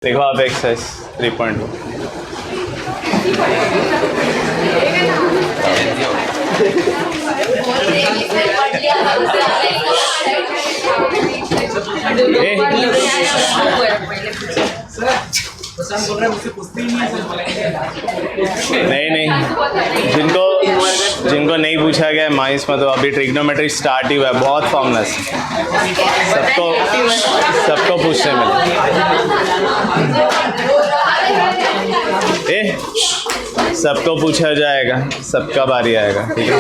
देखो आप एक्सरसाइज 3.1 नहीं जिनको नहीं पूछा गया है माइस में, तो अभी ट्रिग्नोमेट्री स्टार्ट ही हुआ है, बहुत फॉर्मूलास सबको पूछने मिले। सबको पूछा जाएगा, सबका बारी आएगा, ठीक है।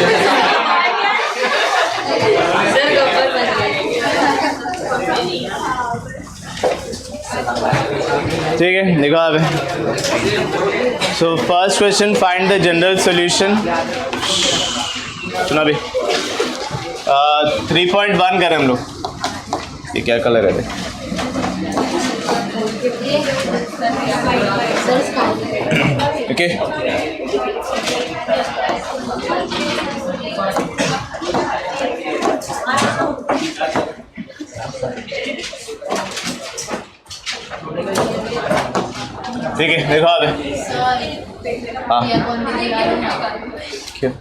ठीक है, देखो आप। So first question, find the general solution. सुना भी 3.1 करें हम लोग। ये क्या कलर है? ओके, ठीक है, देखो आप। हाँ, क्यों?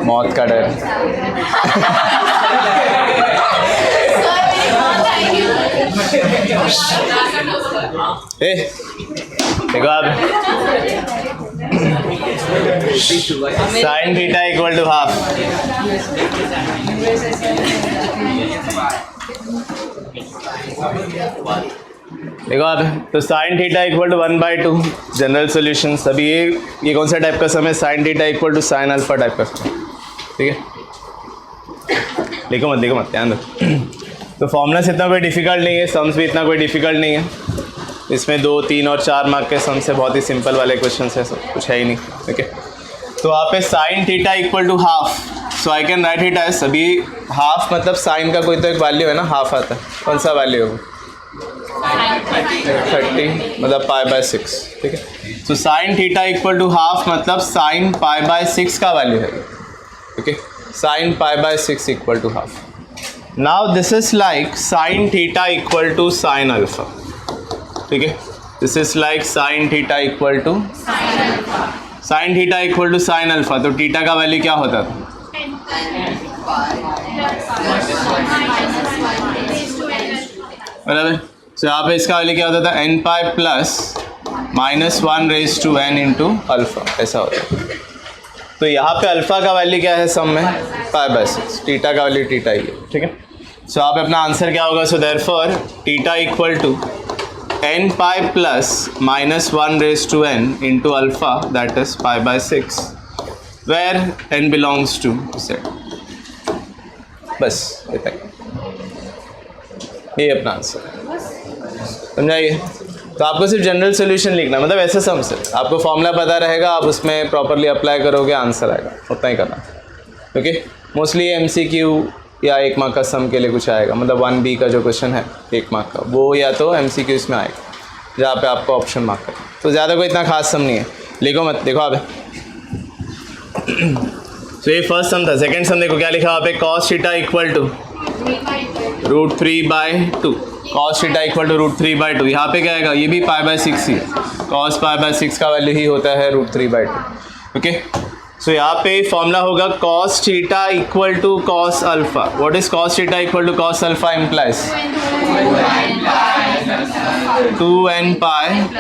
मौत का डर। देखो आप, sine theta equal to half. देखो आप, तो sine theta equal to 1/2 general solution. अभी ये कौन सा टाइप का सम है? Sine theta equal to sine alpha type का सम, ठीक है। देखो मत ध्यान दो। तो फॉर्मूला से इतना कोई डिफिकल्ट नहीं है, सम्स भी इतना कोई डिफिकल्ट नहीं है। इसमें 2, 3 और 4 मार्क के सम से बहुत ही सिंपल वाले क्वेश्चन है, सब कुछ है ही नहीं, ठीक है। तो आप पे sine theta equal to half, so I can write it as, अभी हाफ मतलब साइन का कोई तो एक वैल्यू है ना, हाफ आता है, कौन सा वैल्यू है? 30 मतलब π/6, ठीक है। तो sine theta equal to half मतलब साइन π/6 का वैल्यू है, ठीक है। Sine π/6 equal to half. Now this is like sine theta equal to sine alpha, ठीक है। This is like sine theta equal to sine theta equal to sine alpha. तो theta का value क्या होता था? बराबर। तो यहाँ पे इसका वैल्यू क्या होता था? n π plus -1 raise to n into alpha, ऐसा होता है। तो यहाँ पे अल्फा का वैल्यू क्या है सम में? π/6। थीटा का वैल्यू थीटा ही है, ठीक है। सो आप अपना आंसर क्या होगा? So therefore theta equal to n π plus -1 raise to n into alpha, that is π/6, where n belongs to z। बस इतना, ये अपना आंसर, समझाइए। तो आपको सिर्फ जनरल सॉल्यूशन लिखना, मतलब ऐसे सम से आपको फॉर्मूला पता रहेगा, आप उसमें प्रॉपरली अप्लाई करोगे, आंसर आएगा, उतना ही करना, ओके। मोस्टली MCQ या 1 मार्क का सम के लिए कुछ आएगा, मतलब 1B का जो क्वेश्चन है 1 मार्क का, वो या तो MCQ में आएगा, जहाँ पे आपको ऑप्शन मार्क करना। तो ज़्यादा कोई इतना खास सम नहीं है, लिखो मत। देखो आप, तो ये फर्स्ट सम था। सेकंड सम देखो क्या लिखा वहाँ पे? Cos theta equal to √3/2। Cos theta equal to √3/2। यहाँ पे क्या आएगा? ये भी π/6 ही है, कॉस π/6 का वैल्यू ही होता है √3/2, ओके। सो यहाँ पे फॉर्मूला होगा cos theta equal to cos alpha. What is cos theta equal to cos alpha? Implies 2nπ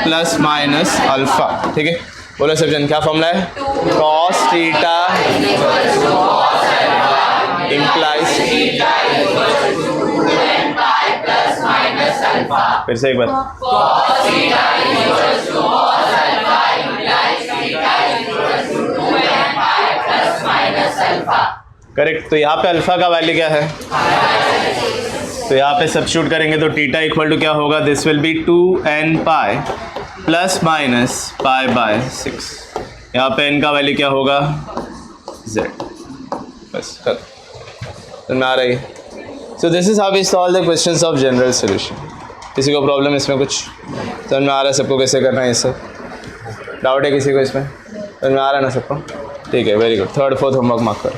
plus minus alpha, ठीक है। बोलो सब जन, क्या फॉर्मूला है? कॉस थीटा इम्प्लाइज, फिर से एक बार, करेक्ट। तो यहाँ पे अल्फा का वैल्यू क्या है? तो यहाँ पे सब्स्टिट्यूट करेंगे तो थीटा इक्वल टू क्या होगा? This will be 2nπ plus minus π/6। यहाँ पे n का वैल्यू क्या होगा? z। बस कर, समझ में आ रही है? So this is how we solve the questions of general solution. किसी को प्रॉब्लम इसमें कुछ समझ में आ रहा है? सबको कैसे करना है ये सब? डाउट है किसी को इसमें? समझ में आ रहा है ना सबको? ठीक है, very good. 3rd 4th homework mark करो।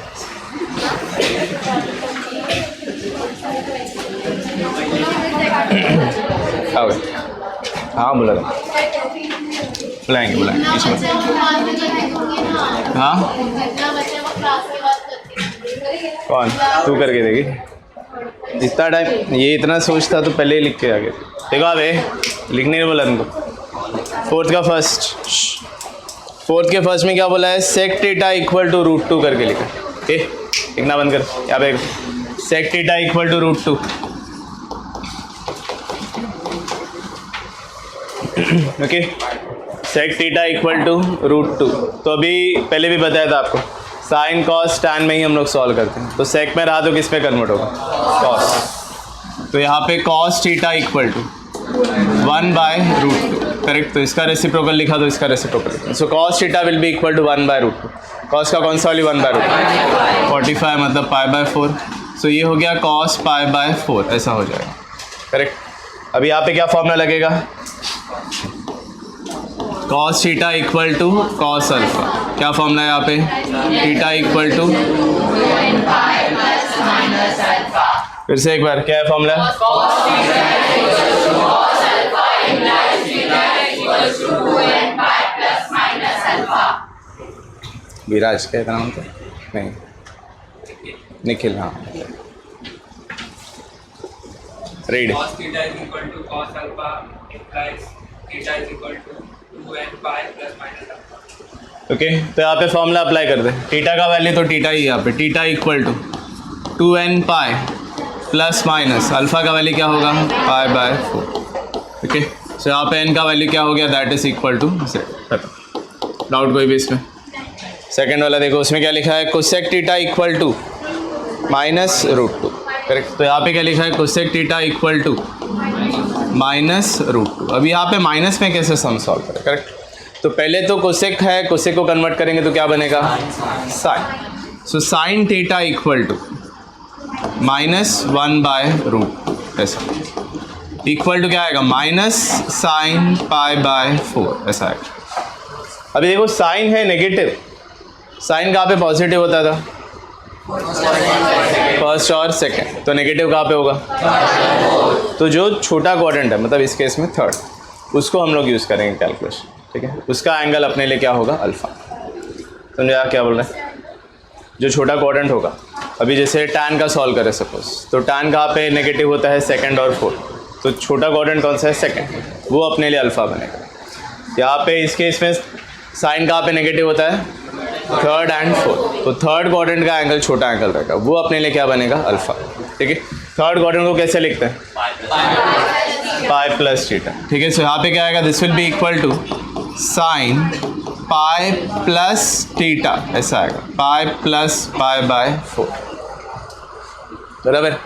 आओ हाँ बोला था बुलाएंगे इसमें हाँ कौन तू करके देगी इतना टाइम ये इतना सोचता तो पहले ही लिख के आगे देखो अब लिखने नहीं बोला तुमको फोर्थ के फर्स्ट में क्या बोला है सेक थीटा इक्वल टू √2 करके लिखा लिखना बंद कर यहाँ पे sec theta equal to √2 okay sec theta equal to √2 तो अभी पहले भी बताया था आपको साइन कॉस टैन में ही हम लोग सॉल्व करते हैं तो सेक में रहा तो किस में कन्वर्ट होगा कॉस तो यहाँ पे cos theta equal to 1/√2 correct तो इसका रेसिप्रोकल लिखा तो इसका रेसिप्रोकल लिखा so cos theta will be equal to 1/√2 cos का कौन सा वाली 1/√2 45 मतलब π/4 सो ये हो गया कॉस π/4 ऐसा हो जाएगा करेक्ट अभी यहाँ पे क्या फॉर्मूला लगेगा cos theta equal to cos alpha क्या फॉर्मूला है यहाँ पे थीटा इक्वल टू फिर से एक बार क्या है फॉर्मूला विराज क्या नाम था नहीं निखिल हाँ रीड ओके तो यहाँ पे फॉर्मूला अप्लाई कर दे थीटा का वैल्यू तो थीटा ही यहाँ पे theta equal to 2n pi plus minus alpha का वैल्यू क्या होगा π/4 ओके सो यहाँ पे n का वैल्यू क्या हो गया that is equal to z doubt कोई भी इसमें सेकेंड वाला देखो उसमें क्या लिखा है cosec theta equal to -√2 correct तो यहाँ पे क्या लिखा है कोसेक थीटा इक्वल टू -√2 अभी यहाँ पे माइनस में कैसे सम सॉल्व करें करेक्ट तो पहले तो कोसेक है कोसेक को कन्वर्ट करेंगे तो क्या बनेगा sine so sine theta equal to -1/√2 ऐसा इक्वल टू क्या आएगा -sin π/4 ऐसा आएगा अभी देखो साइन है नेगेटिव साइन कहाँ पे पॉजिटिव होता था फर्स्ट और सेकंड तो नेगेटिव कहाँ पे होगा तो जो छोटा क्वाड्रेंट है मतलब इस केस में थर्ड उसको हम लोग यूज़ करेंगे कैलकुलेशन ठीक है उसका एंगल अपने लिए क्या होगा अल्फ़ा समझा क्या बोल रहे हैं जो छोटा क्वाड्रेंट होगा अभी जैसे टैन का सॉल्व करें सपोज तो टैन कहाँ पे नेगेटिव होता है सेकंड और फोर्थ तो छोटा क्वाड्रेंट कौन सा है सेकंड वो अपने लिए अल्फ़ा बनेगा यहाँ पे इस केस में साइन कहाँ पे नेगेटिव होता है थर्ड एंड फोर्थ तो थर्ड क्वाड्रेंट का एंगल छोटा एंगल रहेगा वो अपने लिए क्या बनेगा अल्फ़ा ठीक है थर्ड क्वाड्रेंट को कैसे लिखते हैं पाई प्लस थीटा ठीक है सो यहाँ पे क्या आएगा this will be equal to sine pi plus theta ऐसा आएगा पाई प्लस π/4 बराबर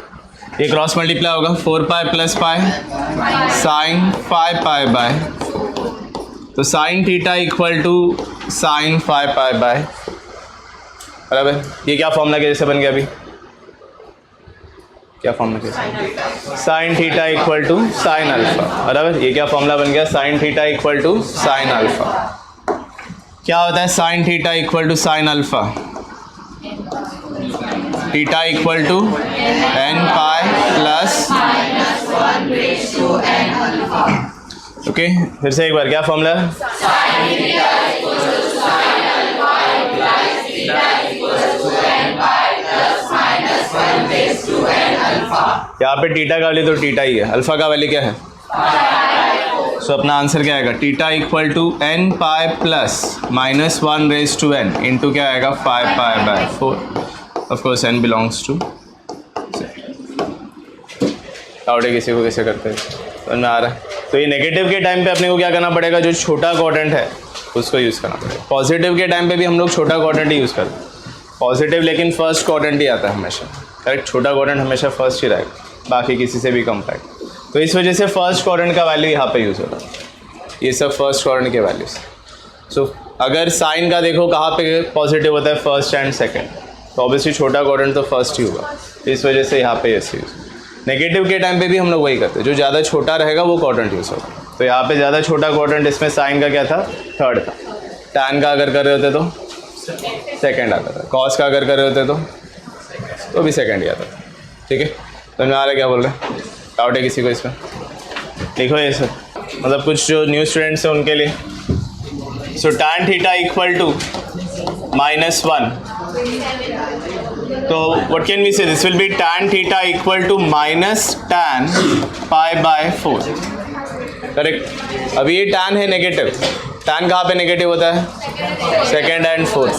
ये क्रॉस मल्टीप्लाई होगा 4π प्लस पाई साइन 5π/4 तो sine theta equal to sine 5π/4 बराबर ये क्या फॉर्मूला कैसे बन गया अभी क्या फॉर्मूला कैसे sine theta equal to sine alpha बराबर ये क्या फॉर्मूला बन गया sine theta equal to sine alpha क्या होता है sine theta equal to sine alpha theta equal to n pi plus okay फिर से एक बार क्या फॉर्मूला है यहाँ पे थीटा का वैल्यू तो थीटा ही है अल्फ़ा का वैल्यू क्या है सो अपना आंसर क्या आएगा theta equal to n pi plus -1/n into क्या आएगा 5π/4 of course n belongs to doubt है किसी को कैसे करते हैं समझ में आ रहा है तो ये नेगेटिव के टाइम पे अपने को क्या करना पड़ेगा जो छोटा क्वाड्रेंट है उसको यूज़ करना पड़ेगा पॉजिटिव के टाइम पे भी हम लोग छोटा क्वाड्रेंट ही यूज़ करते हैं पॉजिटिव लेकिन फर्स्ट क्वाड्रेंट ही आता है हमेशा करेक्ट छोटा क्वाड्रेंट हमेशा फर्स्ट ही रहेगा बाकी किसी से भी कम रहेगा तो इस वजह से फर्स्ट क्वाड्रेंट का वैल्यू यहाँ पे यूज़ होता है ये सब फर्स्ट क्वाड्रेंट के वैल्यूज सो अगर साइन का देखो कहाँ पे पॉजिटिव होता है फर्स्ट एंड सेकेंड तो ऑब्वियसली छोटा क्वाड्रेंट तो फर्स्ट ही होगा तो इस वजह से यहाँ पे ऐसे यूज़ नेगेटिव के टाइम पे भी हम लोग वही करते हैं जो ज़्यादा छोटा रहेगा वो क्वाड्रेंट यूज़ होगा तो यहाँ पे ज़्यादा छोटा क्वाड्रेंट इसमें साइन का क्या था थर्ड था टैन का अगर कर रहे होते तो सेकंड आता था कॉस का अगर कर रहे होते तो भी सेकंड ही आता था ठीक है समझ में आ रहा है क्या बोल रहे हैं? डाउट है किसी को इसमें? लिखो ये सब, मतलब कुछ जो न्यू स्टूडेंट्स हैं उनके लिए। So tan theta equal to -1, तो what can we say, this will be tan theta equal to minus tan π/4, correct. अभी ये tan है नेगेटिव, tan कहाँ पे नेगेटिव होता है? सेकेंड एंड फोर्थ,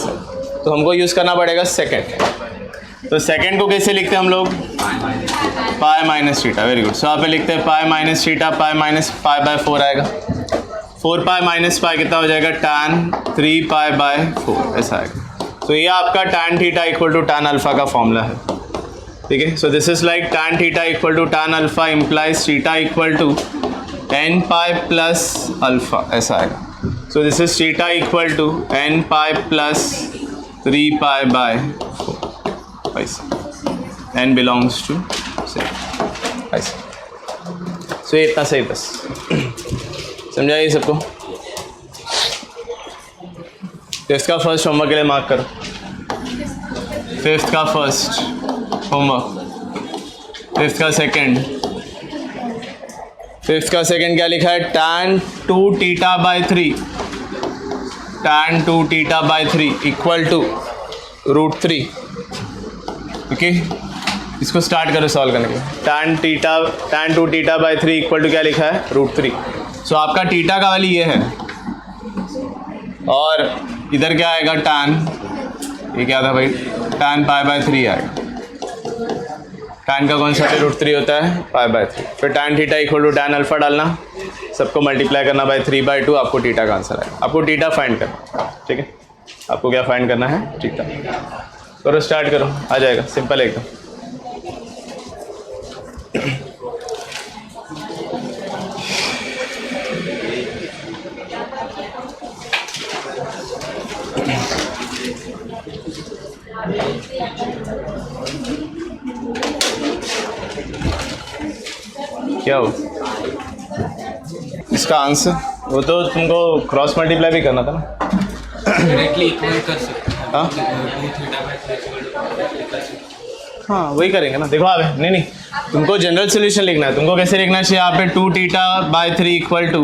तो हमको यूज़ करना पड़ेगा सेकेंड। तो सेकेंड को कैसे लिखते हैं हम लोग? Pi minus theta, very good. So यहाँ पे लिखते हैं pi minus theta, pi minus π/4 आएगा। 4 पाई माइनस पाई कितना हो जाएगा? tan 3 π/4 ऐसा आएगा। तो ये आपका tan theta equal to tan alpha का फॉर्मूला है, ठीक है। So this is like tan theta equal to tan alpha implies theta equal to n π plus alpha, ऐसा आएगा। So this is theta equal to n π plus 3 π/4 ऐसा, n belongs to ऐसा। सो ये इतना सही, बस समझाइए सबको। तो इसका फर्स्ट होमवर्क के लिए मार्क करो, 5th का फर्स्ट होमवर्क, 5th का सेकंड। 5th का सेकंड क्या लिखा है? tan 2θ/3, tan 2θ/3 equal to √3, okay. इसको स्टार्ट करो सॉल्व करने के लिए। tan 2θ/3 इक्वल टू क्या लिखा है? √3। सो आपका थीटा का वैल्यू ये है, और इधर क्या आएगा? tan, ये क्या था भाई? tan π/3 आएगा। tan का कौन सा √3 होता है? π/3। फिर tan theta equal to tan alpha डालना, सबको मल्टीप्लाई करना बाय 3/2, आपको थीटा का आंसर आएगा। आपको थीटा फाइंड करना, ठीक है। आपको क्या फाइंड करना है? थीटा। करो स्टार्ट करो, आ जाएगा, सिंपल एकदम। क्या हो इसका आंसर? वो तो तुमको क्रॉस मल्टीप्लाई भी करना था ना, डायरेक्टली इक्वल कर सकते हैं। हाँ हाँ, वही करेंगे ना। देखो आप, नहीं, तुमको जनरल सोल्यूशन लिखना है। तुमको कैसे लिखना चाहिए? यहाँ पे 2θ/3 equal to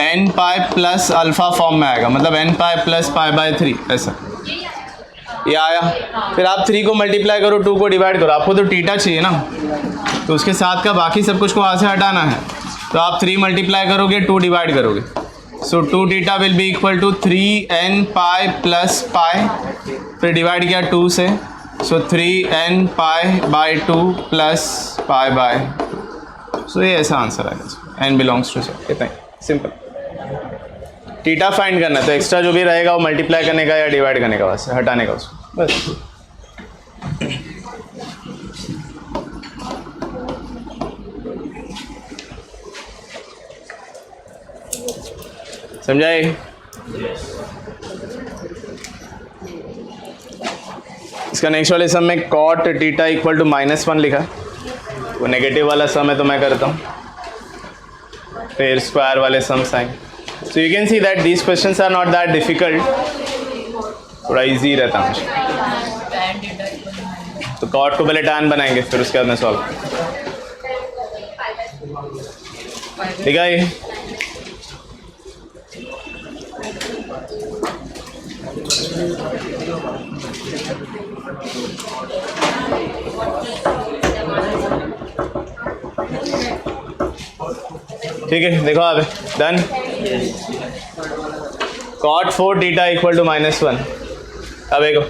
n π plus alpha form में आएगा, मतलब n π प्लस π/3 ऐसा, ये आया। फिर आप 3 को मल्टीप्लाई करो, 2 को डिवाइड करो। आपको तो थीटा चाहिए ना, तो उसके साथ का बाकी सब कुछ को वहाँ से हटाना है। तो आप 3 मल्टीप्लाई करोगे, 2 डिवाइड करोगे। So 2θ will be equal to 3n π plus pi, फिर डिवाइड किया 2 से, सो 3n π/2 प्लस π/2। सो ये ऐसा आंसर आएगा। n बिलोंग्स टू, सो इतना ही सिंपल। थीटा फाइंड करना है, तो एक्स्ट्रा जो भी रहेगा वो मल्टीप्लाई करने का या डिवाइड करने का, वैसे हटाने का उसको, बस। समझाए? इसका नेक्स्ट वाले सम में cot थीटा इक्वल टू -1 लिखा, वो नेगेटिव वाला सम है तो मैं करता हूँ। फिर स्क्वायर वाले सम्स आएंगे। So you can see that these questions are not that difficult, थोड़ा इजी रहता है। तो cot को पहले tan बनाएंगे, फिर उसके बाद में सॉल्व, ठीक है। ये ठीक है, देखो आप डन। cot 4θ equal to -1। अब देखो,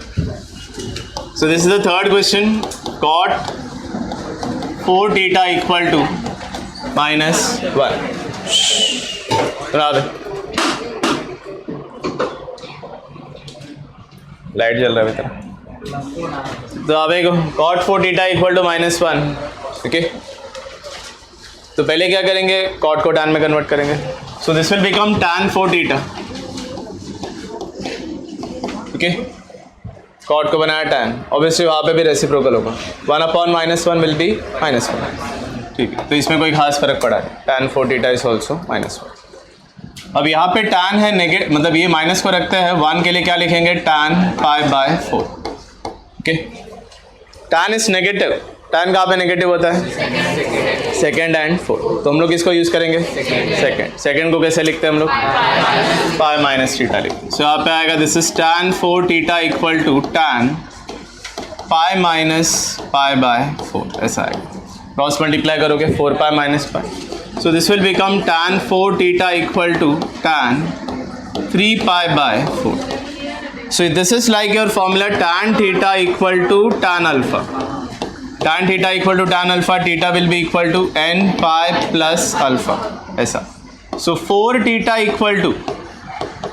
so this is the third question. cot 4θ equal to -1। सुना दे, लाइट जल रहा है बेटा। तो अब देखो cot 4θ इक्वल टू -1, ओके। तो पहले क्या करेंगे? cot को tan में कन्वर्ट करेंगे। So this will become tan 4θ, okay. cot को बनाया tan, ऑब्वियसली वहाँ पे भी रेसिप्रोकल होगा, 1/-1 विल बी -1, ठीक है। तो इसमें कोई खास फर्क पड़ा है, tan 4θ इज ऑल्सो -1। अब यहाँ पे tan है नेगेटिव, मतलब ये माइनस को रखते हैं, 1 के लिए क्या लिखेंगे? tan π/4, okay. tan is negative, tan कहाँ पे नेगेटिव होता है? Second and fourth. तो हम लोग किसको यूज़ करेंगे? सेकेंड को कैसे लिखते हैं हम लोग? पाई माइनस थीटा लिखते हैं। सो यहाँ पे आएगा this is tan 4 theta equal to tan pi minus pi by 4, ऐसा आएगा। क्रॉस मल्टीप्लाई करोगे 4 pi minus pi, so this will become tan 4 theta equal to tan 3 pi by 4. So this is like your formula tan theta equal to tan alpha. Tan theta equal to tan alpha, theta will be equal to n pi plus alpha, ऐसा. So 4 theta equal to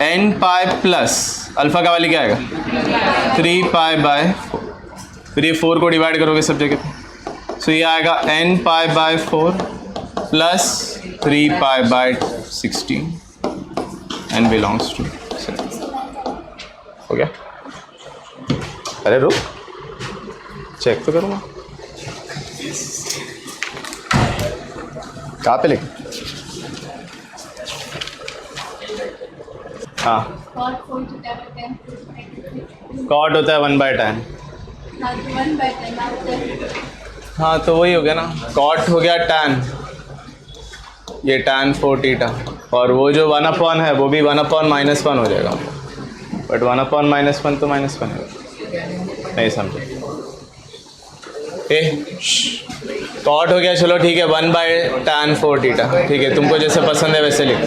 n pi plus alpha का value क्या आएगा? 3 pi by 4. फिर ये 4 को divide करोगे सब जगह पे, so ये आएगा n pi by 4 plus 3 pi by 16 and belongs to 7. हो गया? अरे रुक, चेक तो करूँगा कहाँ पे लिख। हाँ, कॉट होता है 1/10। हाँ तो वही हो गया ना, कॉट हो गया tan, ये tan 4 थीटा, और वो जो 1/, है वो भी 1/-1 हो जाएगा, बट 1/-1 तो -1 है, नहीं समझे? कॉट हो गया, चलो ठीक है, 1/tan 4 थीटा, ठीक है, तुमको जैसे पसंद है वैसे लिख,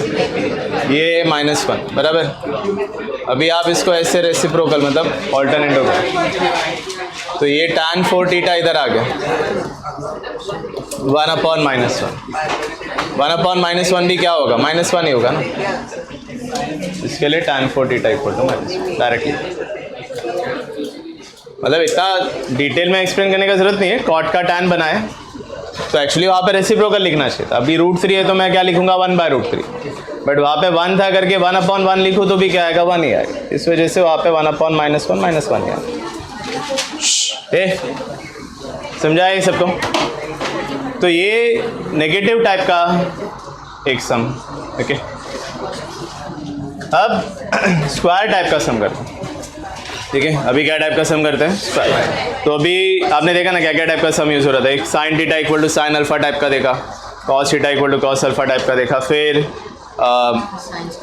ये -1 बराबर। अभी आप इसको ऐसे रेसिप्रोकल मतलब ऑल्टरनेट हो गया, तो ये tan 4 थीटा इधर आ गया, 1/-1, 1/-1 भी क्या होगा? -1 ही होगा ना, इसके लिए tan 4 theta equal to -1 directly. मतलब इतना डिटेल में एक्सप्लेन करने का जरूरत नहीं है, कॉट का tan बनाए तो एक्चुअली वहाँ पे रेसिप्रोकल लिखना चाहिए था। अभी √3 है तो मैं क्या लिखूंगा? 1/√3, बट वहाँ पे 1 था करके 1/1 लिखूँ तो भी क्या आएगा? 1 ही आएगा। इस वजह से वहाँ पे 1/-1 ही आएगा। समझा है सबको? तो ये नेगेटिव टाइप का एक सम, ओके। अब स्क्वायर टाइप का सम करते हैं, ठीक है। अभी क्या टाइप का सम करते हैं? स्क्वायर। तो अभी आपने देखा ना क्या क्या टाइप का सम यूज़ हो रहा था। एक sine theta equal to sine alpha type का देखा, cos theta equal to cos alpha type का देखा, फिर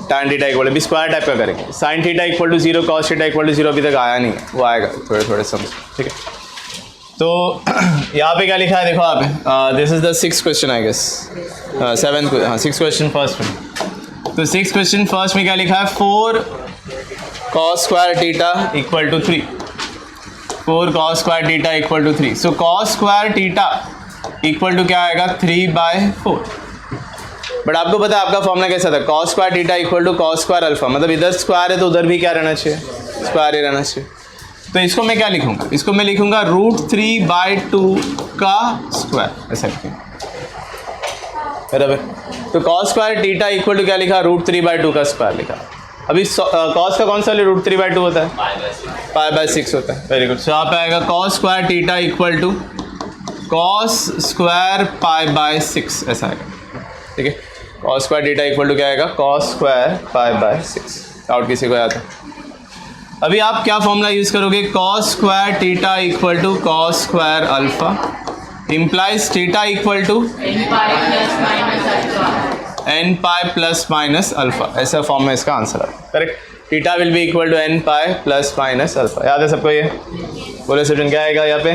टैन थीटा इक्वल, अभी स्क्वायर टाइप का करेंगे। Sine theta equal to 0, cos theta equal to 0 अभी तक आया नहीं है, वो आएगा थोड़े थोड़े सम, ठीक है। तो यहाँ पे क्या लिखा है देखो आप, this is the 6th question I guess, 7th, हाँ 6th क्वेश्चन फर्स्ट में। तो 6th क्वेश्चन फर्स्ट में क्या लिखा है? 4 cos square theta equal to 3, 4 cos square theta equal to 3। सो cos square theta equal to क्या आएगा? 3/4। बट आपको पता है आपका फॉर्मूला कैसा था? cos square theta equal to cos square alpha, मतलब इधर स्क्वायर है तो उधर भी क्या रहना चाहिए? स्क्वायर ही रहना चाहिए। तो इसको मैं क्या लिखूंगा? इसको मैं लिखूंगा √3/2 का स्क्वायर, ऐसा लिखूंगा बराबर। तो cos square theta equal to क्या लिखा? √3/2 का स्क्वायर लिखा। अभी cos का कौन सा वैल्यू √3/2 होता है? π/6 होता है। Very good. सो यहाँ पे आएगा cos square theta equal to cos square π/6, ऐसा आएगा, ठीक है। cos square theta equal to क्या आएगा? cos square π/6। डाउट किसी को आता है? अभी आप क्या फॉर्मूला यूज़ करोगे? cos square theta equal to cos square alpha implies theta equal to n pi plus minus alpha, ऐसा फॉर्म में इसका आंसर है, correct. Theta will be equal to n pi plus minus alpha. याद है सबको? ये बोले सचिन क्या आएगा यहाँ पे?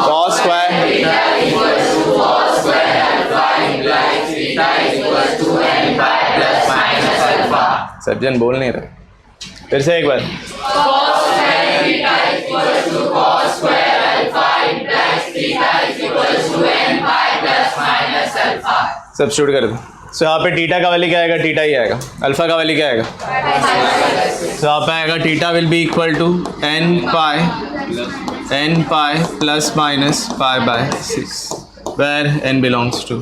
cos स्क्वायर सज्जन बोल नहीं रहे, फिर से एक बार। सब्स्टिट्यूट कर दो। सो यहाँ पे थीटा का वैल्यू क्या आएगा? थीटा ही आएगा। अल्फा का वैल्यू क्या आएगा? सो यहाँ पे आएगा theta will be equal to n pi plus minus π/6 where n belongs to.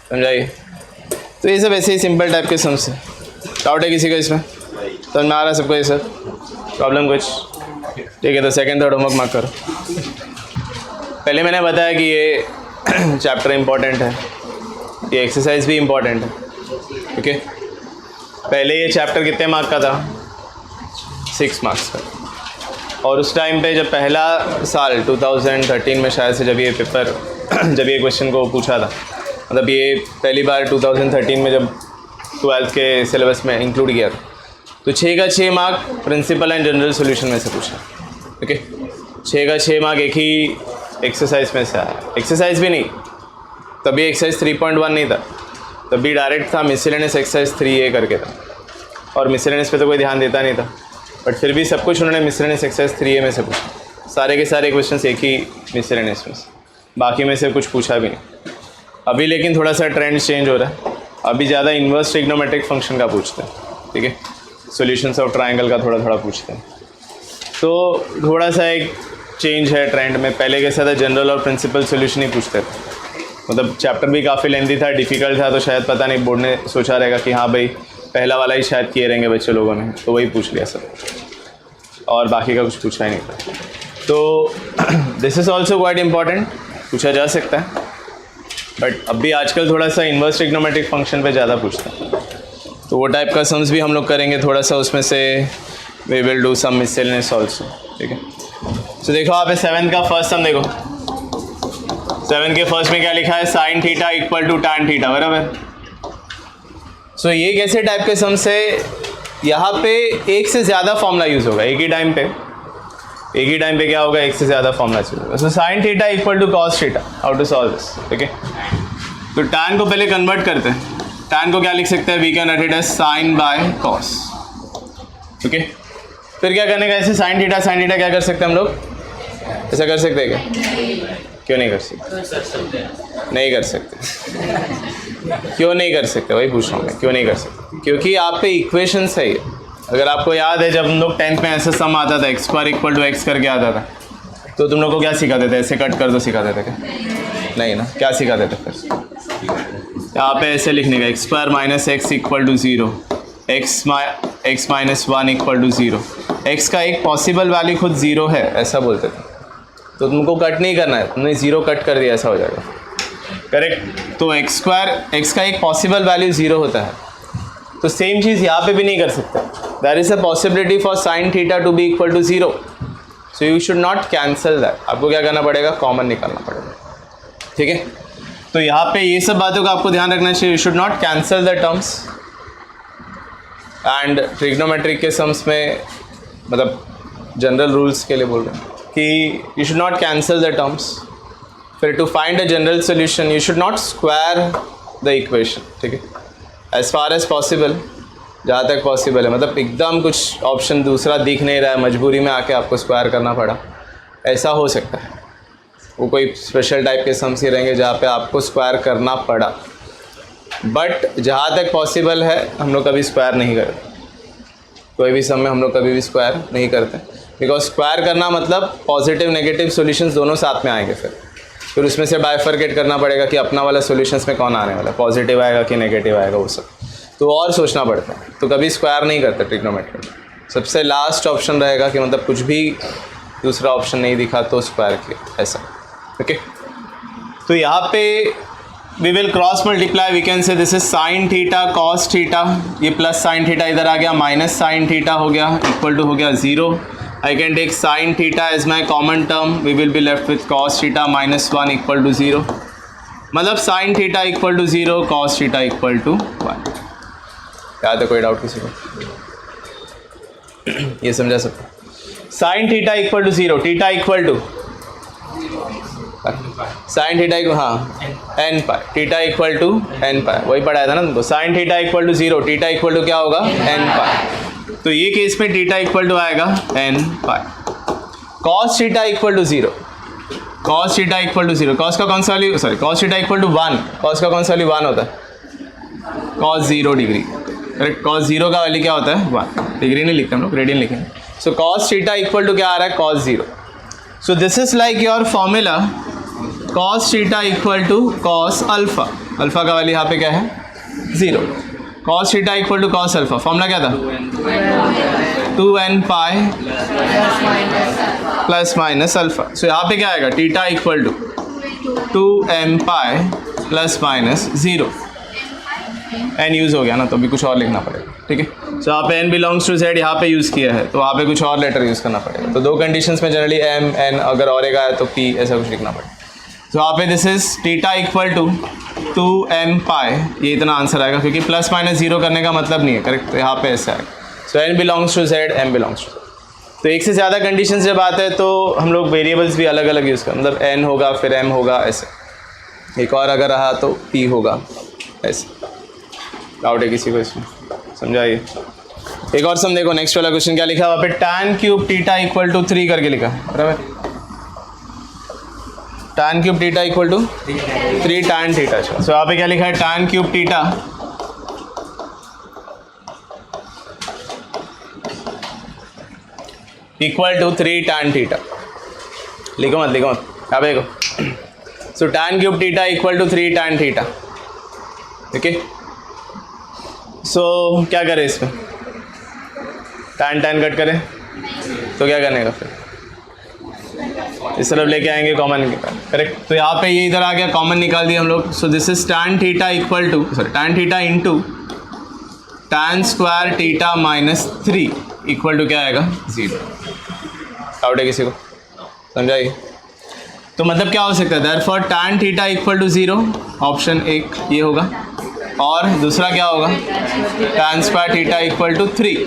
समझाइए? तो ये सब ऐसे ही सिंपल टाइप के सम्स है। डाउट है किसी को इसमें? समझ में आ रहा है सबको ये सब? प्रॉब्लम कुछ? ठीक है, तो सेकंड थर्ड होमवर्क मार्क करो। पहले मैंने बताया कि ये चैप्टर इम्पॉर्टेंट है, ये एक्सरसाइज भी इम्पॉर्टेंट है, ठीक है। पहले ये चैप्टर कितने मार्क का था? 6 मार्क्स का। और उस टाइम पे जब पहला साल 2013 में शायद से जब ये पेपर जब ये क्वेश्चन को पूछा था, मतलब ये पहली बार 2013 में जब 12th के सिलेबस में इंक्लूड किया था, तो 6 का 6 mark principal and general solution में से पूछा। ओके, 6 का 6 मार्क एक ही एक्सरसाइज में से आया। एक्सरसाइज भी नहीं, तभी एक्सरसाइज 3.1 नहीं था, तभी डायरेक्ट था मिसलेनियस एक्सरसाइज 3A करके था, और मिसलेनियस पे तो कोई ध्यान देता नहीं था, बट फिर भी सब कुछ उन्होंने मिसलेनियस एक्सरसाइज 3A में से पूछा। सारे के सारे क्वेश्चन एक ही मिसलेनियस में से, बाकी में से कुछ पूछा भी नहीं। अभी लेकिन थोड़ा सा ट्रेंड चेंज हो रहा है, अभी ज़्यादा इन्वर्स ट्रिग्नोमेट्रिक फंक्शन का पूछते हैं, ठीक है, सॉल्यूशंस ऑफ ट्रायंगल का थोड़ा थोड़ा पूछते हैं। तो थोड़ा सा एक चेंज है ट्रेंड में। पहले कैसा था, जनरल और प्रिंसिपल सॉल्यूशन ही पूछते थे, मतलब चैप्टर भी काफ़ी लेंथी था, डिफ़िकल्ट था, तो शायद पता नहीं बोर्ड ने सोचा रहेगा कि हाँ भाई पहला वाला ही शायद किए रहेंगे बच्चे लोगों ने, तो वही पूछ लिया सब, और बाकी का कुछ पूछा ही नहीं था। तो this is also quite important, पूछा जा सकता है, बट अभी आजकल थोड़ा सा इन्वर्स ट्रिग्नोमेट्रिक फंक्शन पे ज़्यादा पूछता है, तो वो टाइप का सम्स भी हम लोग करेंगे थोड़ा सा, उसमें से we will do some miscellaneous also, ठीक है। तो देखो यहाँ पे 7 का फर्स्ट सम देखो, 7 के फर्स्ट में क्या लिखा है, sine theta equal to tan theta, बराबर। सो ये कैसे टाइप के सम्स है, यहाँ पे एक से ज़्यादा फॉर्मूला यूज़ होगा एक ही टाइम पे क्या होगा, एक से ज़्यादा फॉर्मूला यूज़ होगा। So sine theta equal to cos theta, how to solve this, ठीक है। तो टैन को पहले कन्वर्ट करते हैं, टैन को क्या लिख सकते हैं, we can write it as sine by cos, okay. फिर क्या करने का, ऐसे साइन थीटा क्या कर सकते हैं हम लोग, ऐसा कर सकते हैं क्या, क्यों नहीं कर सकते, नहीं कर सकते, क्यों नहीं कर सकते, वही पूछ रहा हूँ मैं, क्यों नहीं कर सकते, क्योंकि आप पे इक्वेशंस है ये। अगर आपको याद है जब हम लोग 10th में ऐसा सम आता था, x square equal to x करके आता था, तो तुम लोग को क्या सिखाते थे, ऐसे कट कर दो सिखाते थे क्या, नहीं ना, क्या सिखाते थे फिर, यहाँ पे ऐसे लिखने का, x square minus x equal to 0, x minus 1 equal to 0, x का एक पॉसिबल वैल्यू खुद 0 है, ऐसा बोलते थे, तो तुमको कट नहीं करना है, तुमने 0 कट कर दिया, ऐसा हो जाएगा, करेक्ट। तो एक्स स्क्वायर, एक्स का एक पॉसिबल वैल्यू 0 होता है, तो सेम चीज़ यहाँ पे भी नहीं कर सकते, there is a possibility for sine theta to be equal to 0, so you should not cancel that, आपको क्या करना पड़ेगा, कॉमन निकालना पड़ेगा, ठीक है। तो यहाँ पे ये सब बातों का आपको ध्यान रखना चाहिए, you should not cancel the terms, and trigonometric के सम्स में, मतलब जनरल रूल्स के लिए बोल रहे हैं कि you should not cancel the terms. फिर to find a general solution you should not square the equation, ठीक है, एज फार एज पॉसिबल, जहाँ तक पॉसिबल है, मतलब एकदम कुछ ऑप्शन दूसरा दिख नहीं रहा है, मजबूरी में आके आपको स्क्वायर करना पड़ा, ऐसा हो सकता है। वो कोई स्पेशल टाइप के सम्स ही रहेंगे जहाँ पे आपको स्क्वायर करना पड़ा, बट जहाँ तक पॉसिबल है हम लोग कभी स्क्वायर नहीं करते, कोई भी सम में हम लोग कभी भी स्क्वायर नहीं करते, बिकॉज स्क्वायर करना मतलब पॉजिटिव नेगेटिव सॉल्यूशंस दोनों साथ में आएंगे, फिर उसमें से बाइफरकेट करना पड़ेगा कि अपना वाला सॉल्यूशंस में कौन आने वाला है, पॉजिटिव आएगा कि नेगेटिव आएगा, वो सब तो और सोचना पड़ता है, तो कभी स्क्वायर नहीं करते ट्रिग्नोमेट्री में। सबसे लास्ट ऑप्शन रहेगा कि मतलब कुछ भी दूसरा ऑप्शन नहीं दिखा तो स्क्वायर किया, ऐसा, ओके। तो यहाँ पे we will cross multiply, we can say this is sine theta cos theta, ये प्लस साइन थीटा इधर आ गया, माइनस साइन थीटा हो गया, इक्वल टू हो गया 0। I can take sin theta as my common term, we will be left with cos theta minus 1 equal to 0, मतलब sin theta equal to 0, cos theta equal to 1। क्या था, कोई doubt किसी को, ये समझा सकते, sin theta equal to 0, theta equal to sin theta equal, हाँ n pi, theta equal to n पाई, वही पढ़ाया था ना तुमको, sin theta equal to 0, theta equal to क्या होगा, n पाई, तो ये केस में थीटा इक्वल टू आएगा n pi, cos theta equal to 0, cos theta equal to 0, cos का कौन सा value, sorry cos theta equal to 1, cos का कौन सा वैल्यू 1 होता है, कॉस 0 डिग्री, करेक्ट, कॉस 0 का वैल्यू क्या होता है 1, डिग्री नहीं लिखते हम लोग, रेडियन लिखेंगे। So cos theta equal to क्या आ रहा है, cos 0, so this is like your formula, cos theta equal to cos alpha, alpha का वैल्यू यहाँ पे क्या है 0, cos theta equal to cos alpha, formula क्या था 2n pi plus minus alpha, so यहाँ पे क्या आएगा, theta equal to 2m pi plus minus 0, n use हो गया ना, तो अभी कुछ और लिखना पड़ेगा, ठीक है। सो यहाँ पे n बिलोंग्स टू z यहाँ पे यूज़ किया है, तो वहाँ पे कुछ और लेटर यूज़ करना पड़ेगा। तो दो कंडीशंस में जनरली m n, अगर और एक आया तो p, ऐसा कुछ लिखना पड़ेगा। तो यहाँ पे this is theta equal to 2n pi, ये इतना आंसर आएगा, क्योंकि प्लस माइनस जीरो करने का मतलब नहीं है, करेक्ट। तो यहाँ पे ऐसा है। So n belongs to z, m belongs to. तो एक से ज़्यादा कंडीशंस जब आते हैं तो हम लोग वेरिएबल्स भी अलग अलग यूज़ करें, मतलब n होगा फिर m होगा, ऐसे। एक और अगर रहा तो p होगा, ऐसे। डाउट है किसी को इसमें? समझाइए। एक और सम देखो, नेक्स्ट वाला क्वेश्चन क्या लिखा है वहाँ पे, tan cube theta equal to 3 करके लिखा, बराबर। tan cube theta equal to 3 tan theta. सो यहाँ पे क्या लिखा है, tan cube theta equal to 3 tan theta. लिखो मत यहाँ पे देखो। So tan cube theta equal to 3 tan theta, okay. So क्या करें इसमें, tan कट करें तो क्या करने का, फिर इस तरफ लेके आएंगे कॉमन निकाल, करेक्ट। तो यहाँ पे ये इधर आ गया, कॉमन निकाल दिया हम लोग। So this is tan theta equal to tan theta into tan square theta minus 3 equal to क्या आएगा, 0। डाउट है किसी को? समझाइए। तो मतलब क्या हो सकता है, therefore tan theta equal to 0, option एक ये होगा, और दूसरा क्या होगा, tan square theta equal to 3।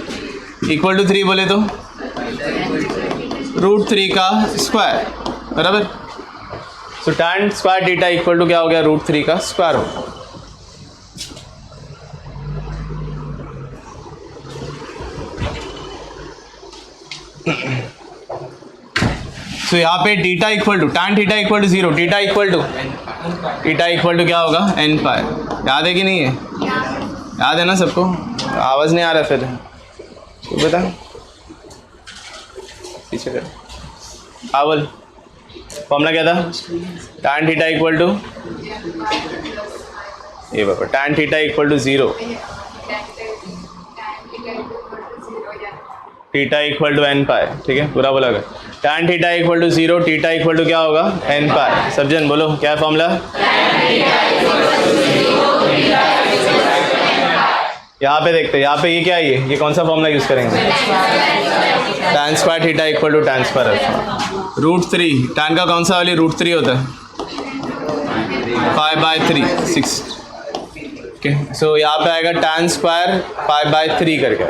Equal to 3 बोले तो √3 का स्क्वायर, बराबर। So tan square theta equal to क्या हो गया, √3 का स्क्वायर हो। सो यहाँ पे theta equal to tan theta equal to 0, theta equal to क्या होगा, n पाई। याद है कि नहीं है? याद है ना सबको? आवाज़ नहीं आ रहा फिर तो बता, पीछे कर। हाँ बोल, फॉर्मूला क्या था, tan थीटा इक्वल टू, ये बाबा, tan theta equal to 0, theta equal to n pi, ठीक है, पूरा बोला गया। tan theta equal to 0, theta equal to क्या होगा, n पाई। सब जन बोलो क्या है फॉर्मूला, यहाँ पे देखते हैं, यहाँ पे ये क्या है, ये कौन सा फॉर्मूला यूज़ करेंगे, tan square theta equal to tan square alpha √3। tan का कौन सा वाली √3 होता है, 5/3, 6, ओके। सो यहाँ पे आएगा tan स्क्वायर 5/3 करके।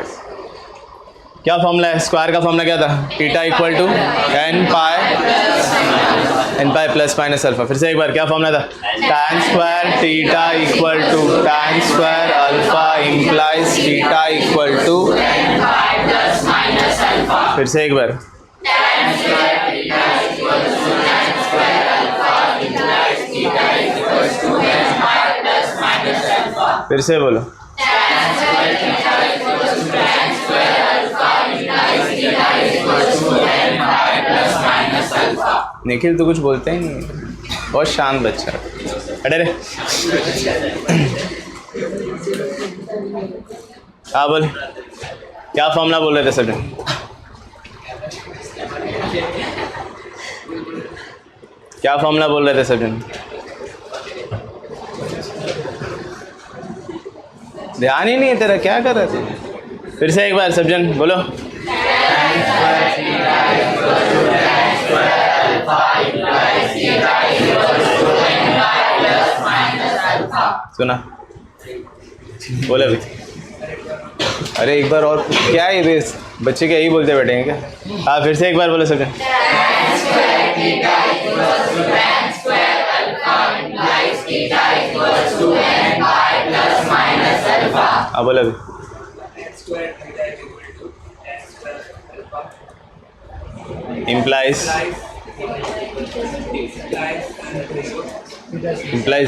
क्या फॉर्मूला है, स्क्वायर का फॉर्मूला क्या था, theta equal to n pi plus minus alpha. फिर से एक बार, क्या फॉर्मूला था, tan square theta equal to tan square alpha implies theta equal to, फिर से एक बार, फिर से बोलो, निखिल तो कुछ बोलते ही नहीं, बहुत शांत बच्चा है। अरे रे, हाँ बोल, क्या फॉर्मूला बोल रहे थे सब, क्या फॉर्मूला बोल रहे थे सब जन, ध्यान ही नहीं है तेरा, क्या कर रहे थे? फिर से एक बार सब जन बोलो, सुना बोले अभी, अरे एक बार और, क्या है ये बच्चे क्या यही बोलते बैठे हैं क्या? हाँ फिर से एक बार बोले सब जन, हाँ बोले अभी, इम्प्लाइज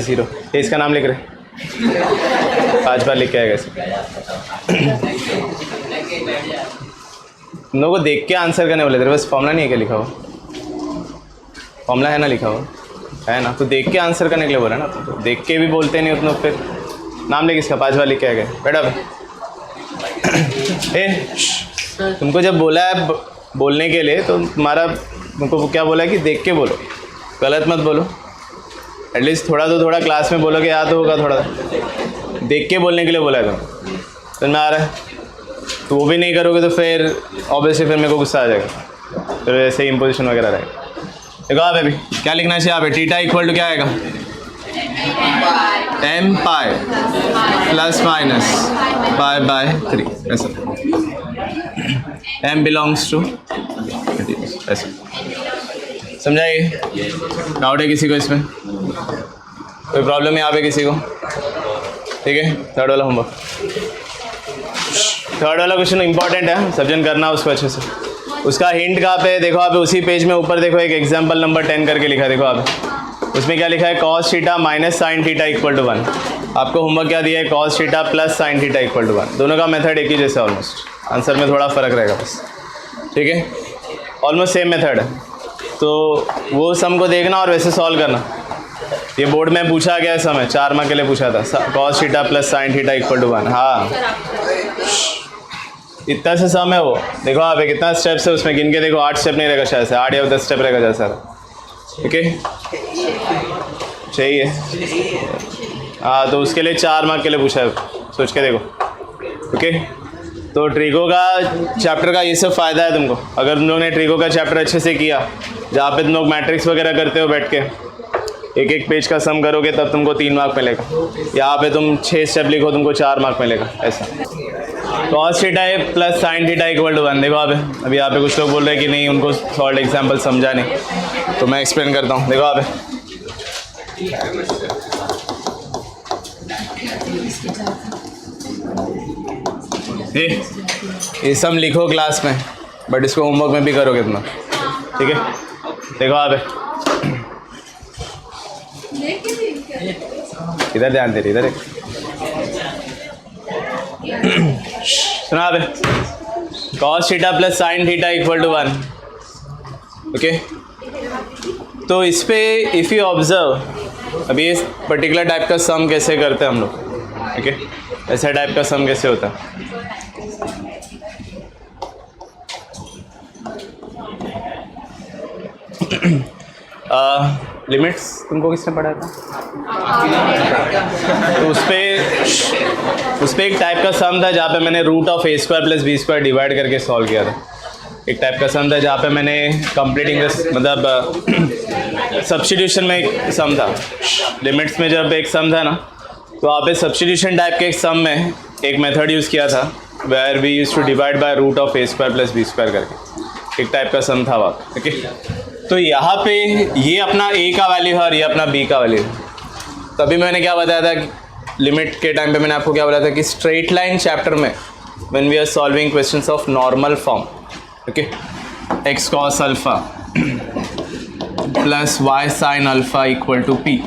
0, ये इसका नाम लिख रहे, 5 बार लिख के आएगा इसे। लोगों को देख के आंसर करने बोले थे, बस फॉर्मूला नहीं है क्या लिखा हुआ, फॉर्मूला है ना लिखा हुआ, है ना, तो देख के आंसर करने के लिए बोला ना, तो देख के भी बोलते नहीं उतना, फिर नाम लिख इसका, 5 बार लिख के आ गए। बेटा तुमको जब बोला है बोलने के लिए, तो तुम्हारा तुमको क्या बोला है कि देख के बोलो, गलत मत बोलो। एटलीस्ट थोड़ा तो थोड़ा क्लास में बोलोगे, याद होगा, थोड़ा देख के बोलने के लिए बोला है तुम, समझ में आ रहा है? तो वो भी नहीं करोगे तो फिर ऑब्वियसली फिर मेरे को गुस्सा आ जाएगा, फिर ऐसे ही इम्पोजिशन वगैरह रहेगा। देखो आप अभी क्या लिखना चाहिए यहाँ पे, थीटा इक्वल टू क्या आएगा, m पाई प्लस माइनस पाई बाय 3 ऐसा, m बिलोंग्स टू ऐसा। समझाइए, डाउट है किसी को इसमें, कोई प्रॉब्लम है यहाँ पे किसी को? ठीक है, थर्ड वाला होमवर्क, थर्ड वाला क्वेश्चन इंपॉर्टेंट है, सब जन करना उसको अच्छे से। उसका हिंट कहाँ पे, देखो आप उसी पेज में ऊपर देखो एक एग्जाम्पल नंबर 10 करके लिखा है, देखो आप उसमें क्या लिखा है, cos theta minus sine theta equal to 1। आपको होमवर्क क्या दिया है, cos theta plus sine theta equal to 1। दोनों का मेथड एक ही जैसा, ऑलमोस्ट आंसर में थोड़ा फ़र्क रहेगा बस, ठीक है, ऑलमोस्ट सेम मेथड है। तो वो सम को देखना और वैसे सॉल्व करना। ये बोर्ड में पूछा गया है, समय 4 मार्क के लिए पूछा था, cos theta plus sine theta equal to 1। हाँ, इतना से सम है वो, देखो आप कितना स्टेप्स है उसमें, गिन के देखो, 8 स्टेप नहीं रहेगा शायद से, 8 या 10 स्टेप रहेगा जैसा। ठीक है, चाहिए, हाँ, तो उसके लिए 4 मार्क के लिए पूछा है, सोच के देखो। ओके, तो ट्रिको का चैप्टर का ये सब फ़ायदा है तुमको, अगर तुम लोग ने ट्रिको का चैप्टर अच्छे से किया, जहाँ पे तुम लोग मैट्रिक्स वगैरह करते हो बैठ के, एक एक पेज का सम करोगे तब तुमको 3 मार्क मिलेगा। यहाँ पे तुम 6 स्टेप लिखो तुमको 4 मार्क मिलेगा ऐसा। कॉस थीटा है plus sine theta equal to 1। देखो अभी यहाँ पे कुछ लोग बोल रहे हैं कि नहीं उनको सॉल्व एग्जाम्पल समझा नहीं, तो मैं एक्सप्लेन करता हूँ। देखो आप ये सम लिखो क्लास में, बट इसको होमवर्क में भी करोगे तुम, ठीक है। देखो आप इधर ध्यान दे रही, इधर सुना आप, cos theta plus sine theta equal to 1। Okay, तो इस पे इफ़ यू ऑब्जर्व, अभी इस पर्टिकुलर टाइप का सम कैसे करते हैं हम लोग, ठीक है, ऐसा टाइप का सम कैसे होता है। लिमिट्स तुमको किसने पढ़ा था? तो उस पर एक टाइप का सम था जहाँ पे मैंने root of a square plus b square divide करके सॉल्व किया था। एक टाइप का सम था जहाँ पे मैंने कंप्लीटिंग मतलब सब्स्टिट्यूशन में एक सम था। लिमिट्स में जब एक सम था ना, तो वहाँ पे सब्स्टिट्यूशन टाइप के एक सम में एक मेथड यूज़ किया था where we use to divide by root of a square plus b square करके, एक टाइप का सम था वहाँ, ठीक है। तो यहाँ पे ये अपना a का वैल्यू है और ये अपना b का वैल्यू है। तभी मैंने क्या बताया था लिमिट के टाइम पे, मैंने आपको क्या बोला था कि स्ट्रेट लाइन चैप्टर में when we are solving questions of normal form, okay, x cos alpha plus y sin alpha equal to p,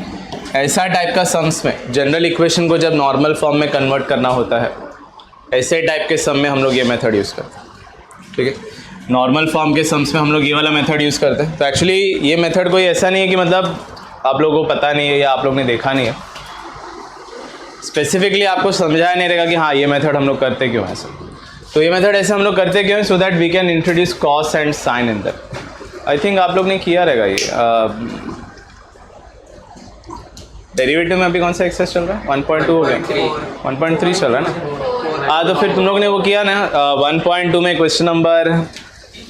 ऐसा टाइप का सम्स में जनरल इक्वेशन को जब नॉर्मल फॉर्म में कन्वर्ट करना होता है, ऐसे टाइप के सम में हम लोग ये मेथड यूज़ करते हैं, ठीक है। नॉर्मल फॉर्म के सम्स में हम लोग ये वाला मेथड यूज़ करते हैं। तो एक्चुअली ये मेथड कोई ऐसा नहीं है कि मतलब आप लोगों को पता नहीं है या आप लोग ने देखा नहीं है, स्पेसिफिकली आपको समझाया नहीं रहेगा कि हाँ ये मेथड हम लोग करते क्यों ऐसा। तो ये मेथड ऐसे हम लोग करते क्यों है, so that we can introduce cos and sine in that. I think आप लोग ने किया रहेगा ये डेरिवेटिव में। अभी कौन सा एक्सरसाइज चल रहा है? 1.2 हो गया, 1.3 चल रहा है ना। हाँ, तो फिर तुम लोग ने वो किया ना 1.2 में क्वेश्चन नंबर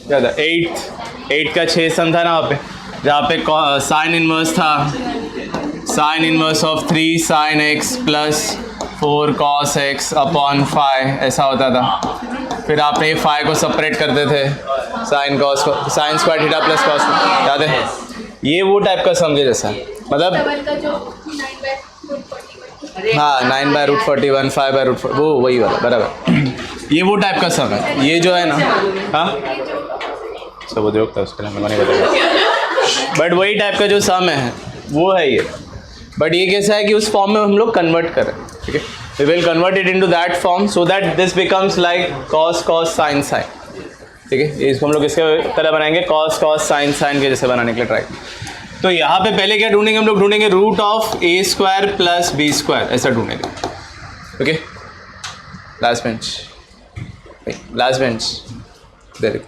क्या था, 8 का 6 सम था ना वहाँ पे, जहाँ पे साइन इनवर्स था, sine inverse of 3 sine x plus 4 cos x upon 5 ऐसा होता था। फिर आपने ये 5 को सेपरेट करते थे, साइन कॉस को, sine square theta plus cos, याद है? ये वो टाइप का समझे जैसा, मतलब हाँ 9/√41 5/√4 वो वही वाला बराबर। ये वो टाइप का सम है, ये जो है ना, हाँ सब उद्योग था उसके लिए मैं नहीं बताऊँगा, बट वही टाइप का जो सम है वो है ये। बट ये कैसा है कि उस फॉर्म में हम लोग कन्वर्ट करें, ठीक है। We will convert it into that form so that this becomes like cos cos sine sine, ठीक है। इसको हम लोग इसके तरह बनाएंगे, कॉस कॉस साइन साइन के जैसे बनाने के लिए ट्राई। तो यहाँ पे पहले क्या ढूंढेंगे हम लोग, ढूंढेंगे root of a square plus b square, ऐसा ढूंढेंगे, okay. Last bench there,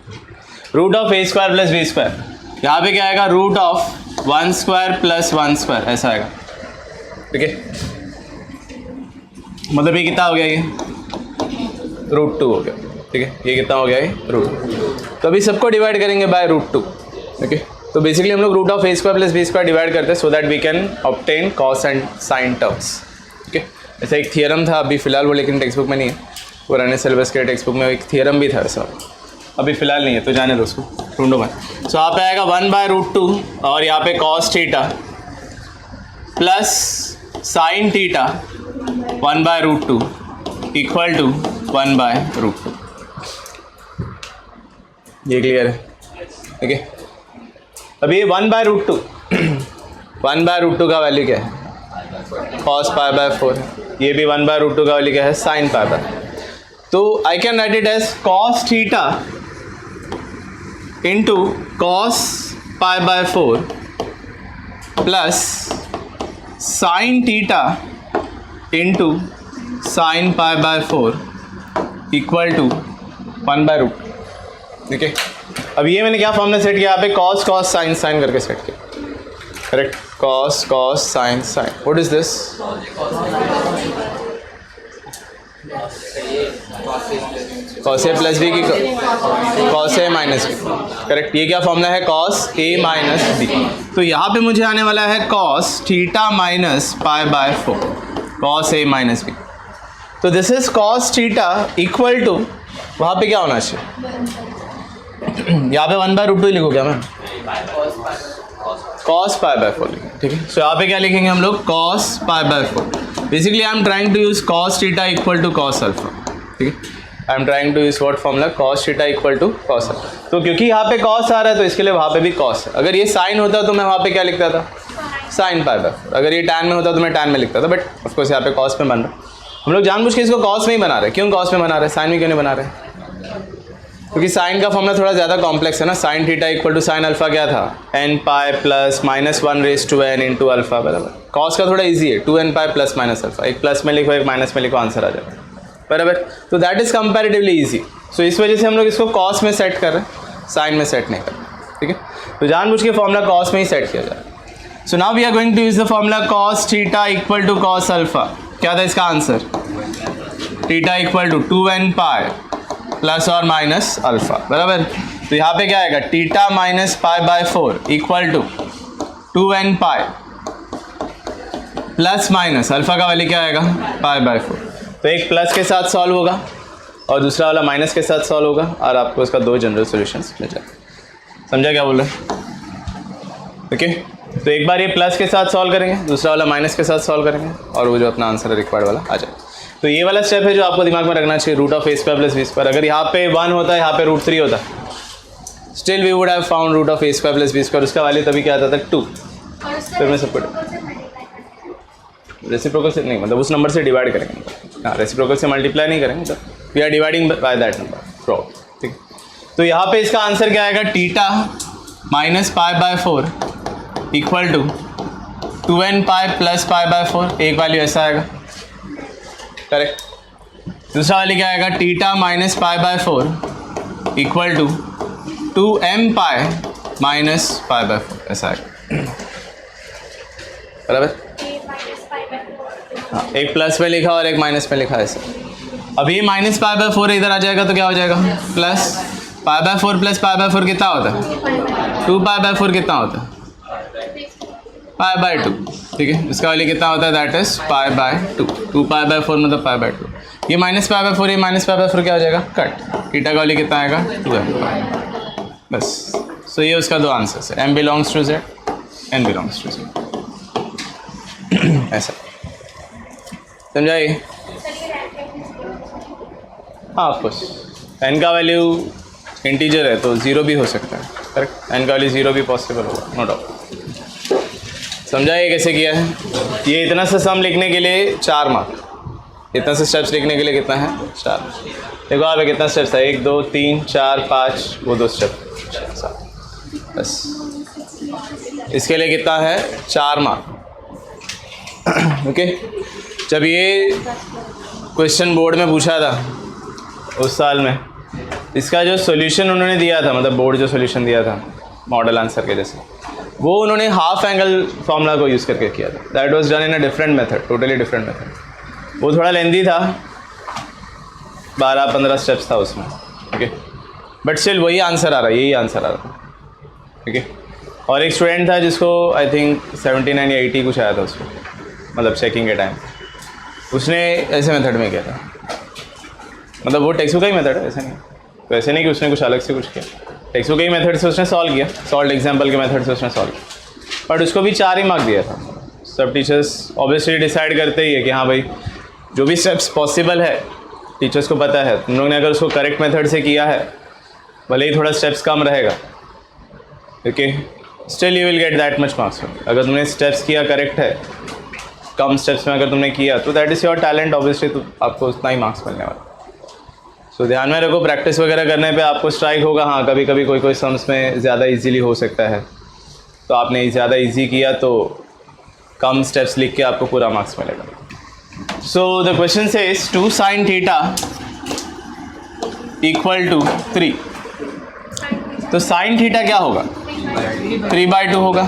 root of a square plus b square, यहाँ पे क्या आएगा, root of 1 square plus 1 square ऐसा आएगा, ठीक है। मतलब ये कितना हो गया, ये √2 हो गया, ठीक है, ये कितना हो गया है रूट। तो अभी सबको डिवाइड करेंगे बाय √2। ओके, तो बेसिकली हम लोग √(a² + b² डिवाइड करते हैं so that we can obtain cos and sine terms. Okay, ऐसा एक थियरम था अभी फ़िलहाल, वो लेकिन टेक्स्ट बुक में नहीं है, पुराने सिलेबस के टेक्स्ट बुक में एक थियरम भी था ऐसा, अभी फ़िलहाल नहीं है, तो जाने दो उसको, ढूंढो मत। सो यहाँ पे आएगा 1/√2 और यहाँ पे cos theta plus sine theta 1/√2 equal to 1/√2। ये क्लियर है? ठीक है, अभी ये 1/√2 1/√2 का वैल्यू क्या है? cos π/4 है। ये भी 1/√2 का वैल्यू क्या है? sin π/4। तो I can write it as cos theta into cos π/4 plus sin theta into sin π/4 equal to 1/√2। ठीक है, अब ये मैंने क्या फॉर्मूला सेट किया? यहाँ पे cos cos sin sin करके सेट किया, correct? cos cos sin sin, what is this? cos a plus B की cos a minus B, correct? ये क्या फॉर्मूला है? cos a minus B. तो यहाँ पे मुझे आने वाला है cos theta minus π/4 cos a minus B. तो this is cos theta equal to, वहाँ पे क्या होना चाहिए? यहाँ पे 1/√2 लिखो क्या मैं? cos π/4 लिखेंगे, ठीक है? सो यहाँ पे क्या लिखेंगे हम लोग? cos π/4। Basically I am trying to use cos theta equal to cos alpha, ठीक है? I am trying to use what formula? cos theta equal to cos alpha. तो क्योंकि यहाँ पे cos आ रहा है तो इसके लिए वहाँ पे भी cos है। अगर ये साइन होता तो मैं वहाँ पे क्या लिखता था? sin π/4। अगर ये tan में होता तो मैं tan में लिखता था, बट ऑफकोर्स यहाँ पे cos में बन रहा है। हम लोग जानबूझ के इसको cos में ही बना रहे हैं। क्यों cos में बना रहे हैं? sin में क्यों नहीं बना रहे हैं? क्योंकि साइन का फॉर्मूला थोड़ा ज़्यादा कॉम्प्लेक्स है ना। Sine theta equal to sine alpha क्या था? n π प्लस -1 इंटू अल्फा, बराबर। कॉस का थोड़ा इजी है, 2n π प्लस माइनस अल्फा, एक प्लस में लिखो एक माइनस में लिखो, आंसर आ जाएगा, बराबर। तो दैट इज़ कंपैरेटिवली इजी। सो इस वजह से हम लोग इसको कॉस में सेट कर रहे हैं, साइन में सेट नहीं कर रहे, ठीक है? तो जानबूझ के फॉर्मूला कॉस में ही सेट किया जाए। So now we are going to use the formula cos theta equal to cos alpha. क्या था इसका answer? Theta equal to 2n π plus और माइनस अल्फा, बराबर। तो यहाँ पे क्या आएगा? Theta minus π/4 equal to 2n π plus minus alpha का वैल्यू क्या आएगा? π/4। तो एक प्लस के साथ सॉल्व होगा और दूसरा वाला माइनस के साथ सॉल्व होगा और आपको इसका दो जनरल सॉल्यूशंस मिल जाएगा। समझा क्या बोल रहे हैं? ओके, तो एक बार ये प्लस के साथ सॉल्व करेंगे, दूसरा वाला माइनस के साथ सॉल्व करेंगे और वो जो अपना आंसर है रिक्वायर्ड वाला आ जाएगा। तो ये वाला स्टेप है जो आपको दिमाग में रखना चाहिए, √(a² + b²। अगर यहाँ पे 1 होता है, यहाँ पे √3 होता, still we would have found √(a² + b²। उसका वैल्यू तभी क्या आता था? 2। फिर मैं सबको रेसिप्रोकल से नहीं, मतलब उस नंबर से डिवाइड करेंगे। हाँ, रेसिप्रोकल से मल्टीप्लाई नहीं करेंगे, तो we are dividing by that number, प्रो, ठीक। तो यहाँ पे इसका आंसर क्या आएगा? Theta minus π/4 equal to 2n π plus π/4। एक वैल्यू ऐसा आएगा, करेक्ट। दूसरा वाली क्या आएगा? Theta minus π/4 equal to 2m π minus π/4, ऐसा आएगा, बराबर। हाँ, एक प्लस में लिखा और एक माइनस में लिखा, ऐसा। अब ये माइनस π/4 इधर आ जाएगा तो क्या हो जाएगा? प्लस π/4 प्लस π/4 कितना होता है? 2π/4 कितना होता है? π/2, ठीक है। इसका वैल्यू कितना होता है? That is π/2। 2π/4 मतलब π/2। ये माइनस π/4, ये माइनस π/4 क्या हो जाएगा? कट। थीटा का वैल्यू कितना आएगा? 2m, बस। सो ये उसका दो आंसर्स है, m belongs to z, n belongs to z, ऐसा। समझाइए? हाँ, ऑफकोर्स n का वैल्यू इंटीजर है तो 0 भी हो सकता है, करेक्ट। n का वैल्यू 0 भी पॉसिबल होगा, नो डाउट। समझाइए कैसे किया है? ये इतना सा सम लिखने के लिए 4 मार्क, इतना से स्टेप्स लिखने के लिए कितना है? 4। देखो आप कितना स्टेप्स है? 1 2 3 4 5, वो 2 स्टेप, बस। इसके लिए कितना है? 4 मार्क, ओके। जब ये क्वेश्चन बोर्ड में पूछा था उस साल में, इसका जो सॉल्यूशन उन्होंने दिया था, मतलब बोर्ड जो सॉल्यूशन दिया था मॉडल आंसर के जैसे, वो उन्होंने हाफ एंगल फॉर्मूला को यूज़ करके किया था। That was done in a different method, totally different method. वो थोड़ा लेंदी था, 12-15 स्टेप्स था उसमें। ओके, बट स्टिल वही आंसर आ रहा है, यही आंसर आ रहा है। ठीक है, और एक स्टूडेंट था जिसको आई थिंक 79 या 80 कुछ आया था उसको, मतलब चेकिंग के टाइम उसने ऐसे मेथड में किया था, मतलब वो टेक्स्ट बुक का ही मेथड है, ऐसा नहीं, तो ऐसे नहीं कि उसने कुछ अलग से कुछ किया, टेक्स्ट बुक के ही मेथड से उसने सॉल्व किया, सॉल्व एग्जाम्पल के मेथड से उसने सॉल्व किया, बट उसको भी 4 ही मार्क दिया था। सब टीचर्स ऑब्वियसली डिसाइड करते ही है कि हाँ भाई जो भी स्टेप्स पॉसिबल है टीचर्स को पता है, तुम लोग ने अगर उसको करेक्ट मेथड से किया है, भले ही थोड़ा स्टेप्स कम रहेगा, okay, still you will get that much marks. अगर तुमने स्टेप्स किया करेक्ट है, कम स्टेप्स में अगर तुमने किया तो that is your talent, obviously तो आपको उतना ही मार्क्स मिलने वाला। सो ध्यान में रखो, प्रैक्टिस वगैरह करने पे आपको स्ट्राइक होगा, हाँ कभी कभी कोई सम्स में ज़्यादा इजीली हो सकता है, तो आपने ज़्यादा इजी किया तो कम स्टेप्स लिख के आपको पूरा मार्क्स मिलेगा। So the question says 2 sin theta equal to 3, तो sin थीटा क्या होगा, 3/2 होगा,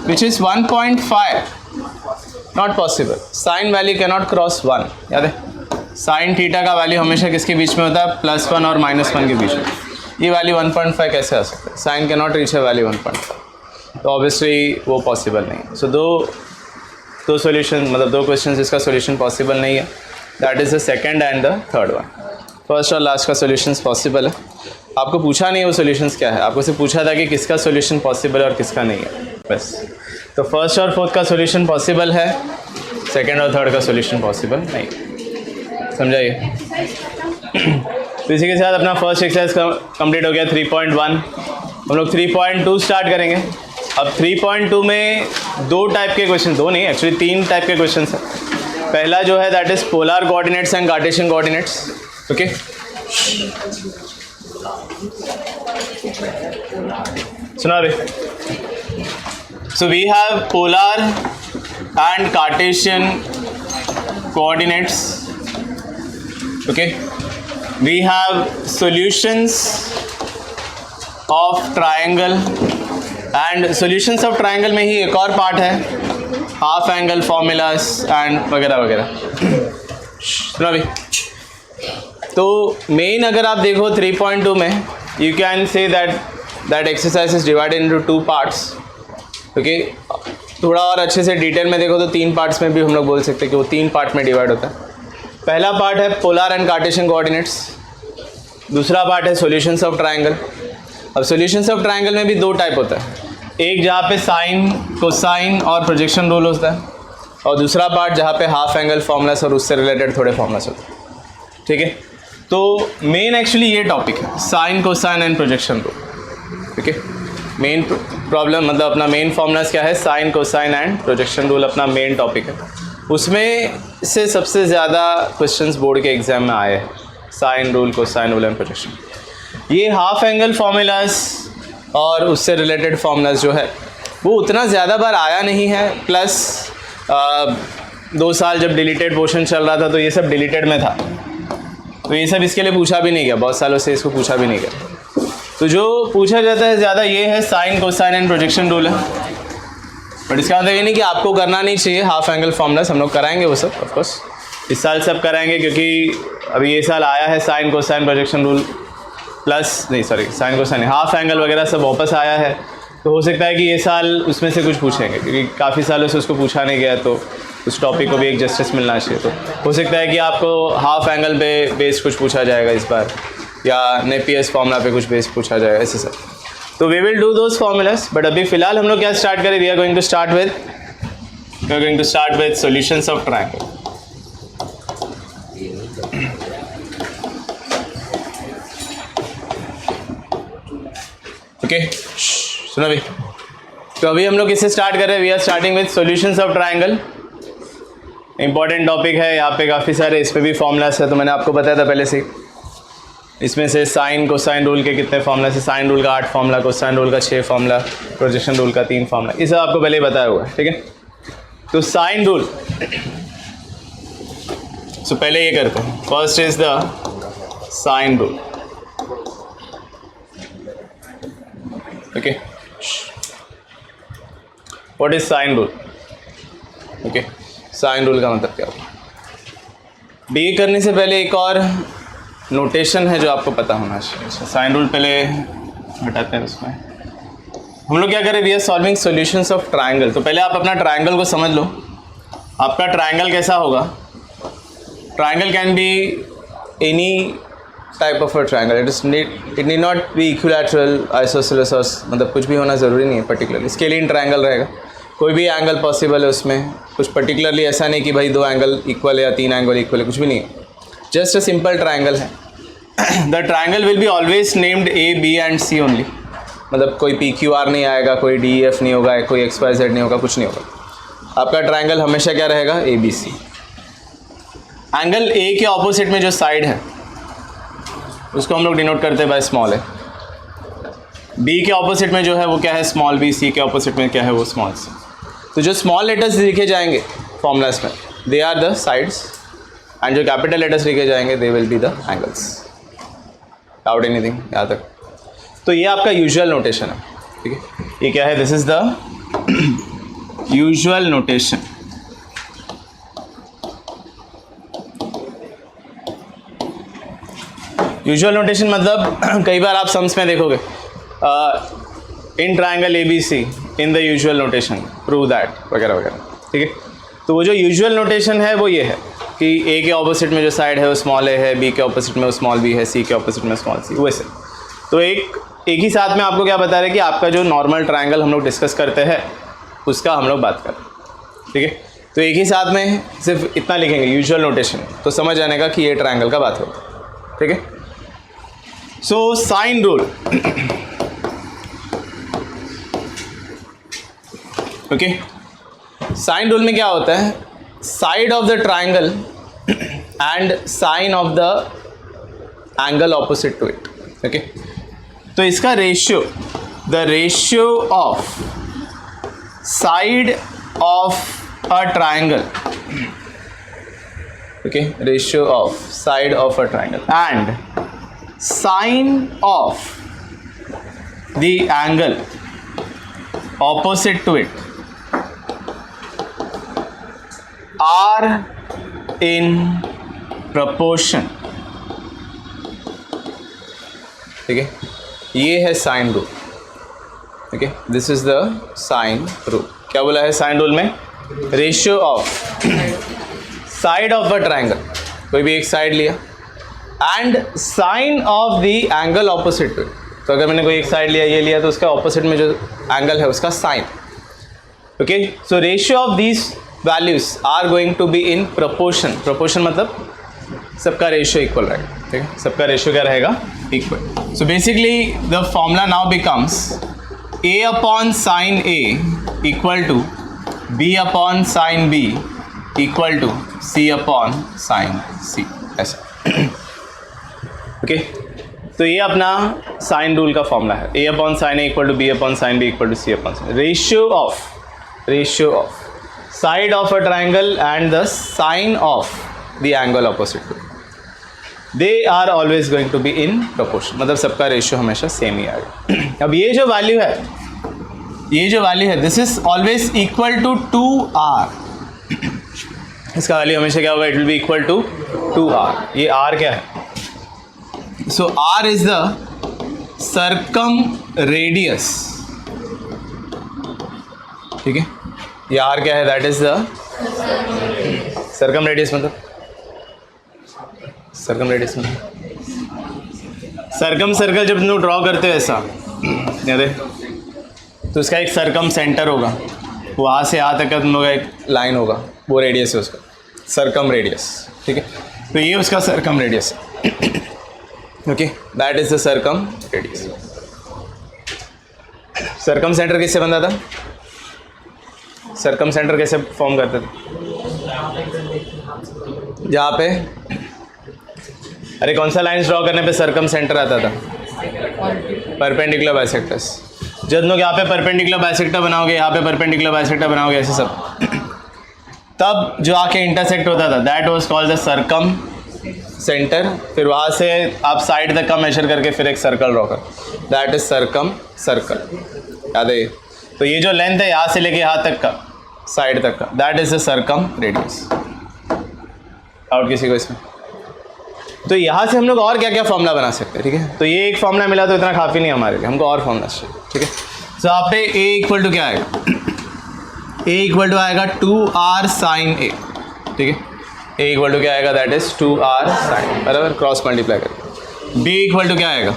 which is 1.5, not possible, sine value cannot cross 1, याद है साइन थीटा का वैल्यू हमेशा किसके बीच में होता है, +1 और -1 के बीच में, ये वैल्यू 1.5 कैसे आ सकता है, साइन कैनॉट रीच है वैल्यू 1.5, तो ऑब्वियसली वो पॉसिबल नहीं है। सो दो सॉल्यूशन, मतलब 2 क्वेश्चन इसका सॉल्यूशन पॉसिबल नहीं है, that is the second and the third one. First और लास्ट का सॉल्यूशंस पॉसिबल है, आपको पूछा नहीं वो सॉल्यूशंस क्या है, आपको सिर्फ पूछा था कि किसका सॉल्यूशन पॉसिबल है और किसका नहीं है, बस। तो फर्स्ट और फोर्थ का सॉल्यूशन पॉसिबल है, सेकंड और थर्ड का सॉल्यूशन पॉसिबल नहीं, समझाइए। तो इसी के साथ अपना फर्स्ट एक्सरसाइज कंप्लीट हो गया 3.1। हम लोग 3.2 स्टार्ट करेंगे। अब 3.2 में 2 टाइप के क्वेश्चन, 2 नहीं एक्चुअली 3 टाइप के क्वेश्चन है। पहला जो है that is polar coordinates and Cartesian coordinates, okay. सुना रे, so we have polar and Cartesian coordinates, okay. We have solutions of triangle and solutions of triangle में ही एक और पार्ट है, हाफ एंगल फॉर्मूलास एंड वगैरह वगैरह। सुना भी, तो मेन अगर आप देखो 3.2 में you can say that exercise is divided into 2 parts, okay. थोड़ा और अच्छे से डिटेल में देखो तो 3 पार्ट्स में भी हम लोग बोल सकते हैं कि वो 3 पार्ट में डिवाइड होता है। पहला पार्ट है पोलर एंड कार्टेशियन कोऑर्डिनेट्स, दूसरा पार्ट है सॉल्यूशंस ऑफ ट्रायंगल। अब सॉल्यूशंस ऑफ ट्रायंगल में भी 2 टाइप होता है, एक जहाँ पे साइन, कोसाइन और प्रोजेक्शन रूल होता है, और दूसरा पार्ट जहाँ पे हाफ एंगल फॉर्मूलास और उससे रिलेटेड थोड़े फॉर्मूलास होते हैं, ठीक है। तो मेन एक्चुअली ये टॉपिक है, sine, cosine and projection rule, ठीक है। मेन प्रॉब्लम मतलब अपना मेन फॉर्मूलास क्या है, sine, cosine and projection rule अपना मेन टॉपिक है। उसमें से सबसे ज़्यादा क्वेश्चंस बोर्ड के एग्जाम में आए हैं, sine rule, cosine rule and projection. ये हाफ एंगल फॉर्मूलास और उससे रिलेटेड फॉर्मूलास जो है वो उतना ज़्यादा बार आया नहीं है, प्लस 2 साल जब डिलीटेड पोर्शन चल रहा था तो ये सब डिलीटेड में था, तो ये सब इसके लिए पूछा भी नहीं गया, बहुत सालों से इसको पूछा भी नहीं गया। तो जो पूछा जाता है ज़्यादा ये है sine, cosine and projection rule है, बट इसका मतलब ये नहीं कि आपको करना नहीं चाहिए हाफ एंगल फॉर्मूलास, हम लोग कराएंगे वो सब ऑफकोर्स, इस साल सब कराएंगे, क्योंकि अभी ये साल आया है sine, cosine, projection rule plus नहीं sorry sine, cosine, half angle वगैरह सब वापस आया है, तो हो सकता है कि ये साल उसमें से कुछ पूछेंगे, क्योंकि काफ़ी सालों से उसको पूछा नहीं गया, तो उस टॉपिक को भी एक जस्टिस मिलना चाहिए। तो हो सकता है कि आपको हाफ एंगल पे बेस कुछ पूछा जाएगा इस बार, या नेपियर्स फॉर्मूला पे कुछ बेस पूछा जाएगा, ऐसे सब। तो we will do those formulas, but अभी फ़िलहाल हम लोग क्या स्टार्ट करें, we are going to start with solutions of triangle. Okay, सुनो भी, तो अभी हम लोग किससे स्टार्ट कर रहे हैं, we are starting with solutions of triangle. Important topic है, यहाँ पे काफ़ी सारे इस पे भी फॉर्मूलास है, तो मैंने आपको बताया था पहले से। इसमें से साइन, कोसाइन रूल के कितने फॉर्मूला है, साइन रूल का 8 फॉर्मूला, कोसाइन रूल का 6 फॉर्मूला, प्रोजेक्शन रूल का 3 फॉर्मूला, ये सब आपको पहले ही बताया हुआ है, ठीक है। तो साइन रूल, सो पहले ये करते हैं, first is the sine rule, okay. What is sine rule, okay. Sine rule का मतलब क्या होगा, बी करने से पहले एक और नोटेशन है जो आपको पता होना चाहिए। साइन रूल पहले हटाते हैं उसमें। हम लोग क्या करें, we are solving solutions of triangle. तो पहले आप अपना ट्राइंगल को समझ लो। आपका ट्राइंगल कैसा होगा? Triangle can be any type of a triangle, it need not B equilateral, isosceles, मतलब कुछ भी होना ज़रूरी नहीं है पर्टिकुलरली। स्केलिन ट्राइंगल रहेगा, कोई भी एंगल पॉसिबल है उसमें, कुछ पर्टिकुलरली ऐसा नहीं कि भाई 2 एंगल इक्वल है या 3 एंगल इक्वल है, कुछ भी नहीं है, जस्ट अ सिंपल ट्राइंगल है। The triangle will be always named A B and C only, मतलब कोई पी क्यू आर नहीं आएगा, कोई डी एफ नहीं होगा, कोई एक्स वाई जेड नहीं होगा, कुछ नहीं होगा। आपका ट्राइंगल हमेशा क्या रहेगा? ए बी सी। एंगल ए के ऑपोजिट में जो साइड है उसको हम लोग डिनोट करते हैं बाय स्मॉल ए। बी के ऑपोजिट में जो है वो क्या है? Small B. सी के ऑपोजिट में क्या है? वो स्मॉल सी। तो जो स्मॉल लेटर्स लिखे जाएंगे फॉर्मूलाज में, they are the sides, and जो कैपिटल लेटर्स लिखे जाएंगे they will be the angles. Doubt anything यहाँ तक? तो ये आपका यूजुअल नोटेशन है, ठीक है। ये क्या है? This is the usual notation. Usual notation मतलब कई बार आप सम्स में देखोगे in triangle A B C in the usual notation prove that वगैरह वगैरह, ठीक है। तो वो जो यूजुअल नोटेशन है वो ये है कि ए के ऑपोजिट में जो साइड है वो स्मॉल ए है, बी के ऑपोजिट में वो स्मॉल बी है, सी के ऑपोजिट में स्मॉल सी, वैसे। तो एक ही साथ में आपको क्या बता रहे हैं कि आपका जो नॉर्मल ट्राइंगल हम लोग डिस्कस करते हैं उसका हम लोग बात कर रहे हैं, ठीक है। तो एक ही साथ में सिर्फ इतना लिखेंगे यूजुअल नोटेशन, तो समझ आने का कि ये ट्राइंगल का बात होता है, ठीक है। So sine rule, okay. Sine rule में क्या होता है? Side of the triangle and sine of the angle opposite to it, okay. तो इसका ratio, the ratio of side of a triangle, okay, ratio of side of a triangle and sine of the angle opposite to it are in proportion, ठीक है। ये है sine rule, ठीक है। This is the sine rule. क्या बोला है sine rule में? Ratio of side of a triangle, कोई भी एक साइड लिया, and sine of the angle opposite to it. तो अगर मैंने कोई एक साइड लिया, ये लिया, तो उसका ऑपोजिट में जो एंगल है उसका sine, okay. So ratio of these values are going to be in proportion. Proportion मतलब सबका रेशियो इक्वल रहेगा, ठीक है। सबका रेशियो क्या रहेगा? Equal. So basically the formula now becomes A upon sine A equal to B upon sine B equal to C upon sine C, ऐसा, okay. तो ये अपना साइन रूल का फॉर्मूला है। A upon sine A equal to B upon sine B equal to C upon sine. Ratio of side of a triangle and the sine of the angle opposite to, they are always going to be in proportion, मतलब सबका ratio हमेशा same ही आएगा। अब ये जो value है, this is always equal to 2r। इसका value हमेशा क्या होगा? It will be equal to 2r। ये r क्या है? So r is the circumradius, ठीक है। ये r क्या है? That is the circumradius, मतलब circumradius सर्कम सर्कल जब तुम लोग ड्रॉ करते हो ऐसा, याद है, तो उसका एक सर्कम सेंटर होगा, वहाँ से यहाँ तक का तुम लोग एक लाइन होगा, वो रेडियस है उसका, सर्कम रेडियस, ठीक है। तो ये उसका सर्कम रेडियस है, okay, that is the circum radius. Circum centre किससे बनता था? सर्कम सेंटर कैसे फॉर्म करते थे? जहाँ पे, अरे कौन सा लाइन्स ड्रॉ करने पे सर्कम सेंटर आता था? Perpendicular bisectors. जब लोग यहाँ पे परपेंडिकुलर बाइसेक्टर बनाओगे, यहाँ पे परपेंडिकुलर बाइसेक्टर बनाओगे, ऐसे सब, तब जो आके इंटरसेक्ट होता था, that was called the circum centre. फिर वहाँ से आप साइड तक का मेजर करके फिर एक सर्कल ड्रॉ कर, दैट इज सर्कम सर्कल, याद है। तो ये जो लेंथ है यहाँ से लेके यहाँ तक का, साइड तक का, that is the circum radius. Out किसी को इसमें? तो यहाँ से हम लोग और क्या क्या फॉर्मूला बना सकते हैं, ठीक है। तो ये एक फॉर्मूला मिला तो इतना काफ़ी नहीं हमारे लिए, हमको और फॉर्मूला चाहिए, ठीक है। तो आप पे ए इक्वल टू क्या आएगा, ए इक्वल टू आएगा 2r साइन ए, ठीक है। ए इक्वल टू क्या आएगा, दैट इज 2r साइन, बराबर, क्रॉस मल्टीप्लाई करके। बी इक्वल टू क्या आएगा,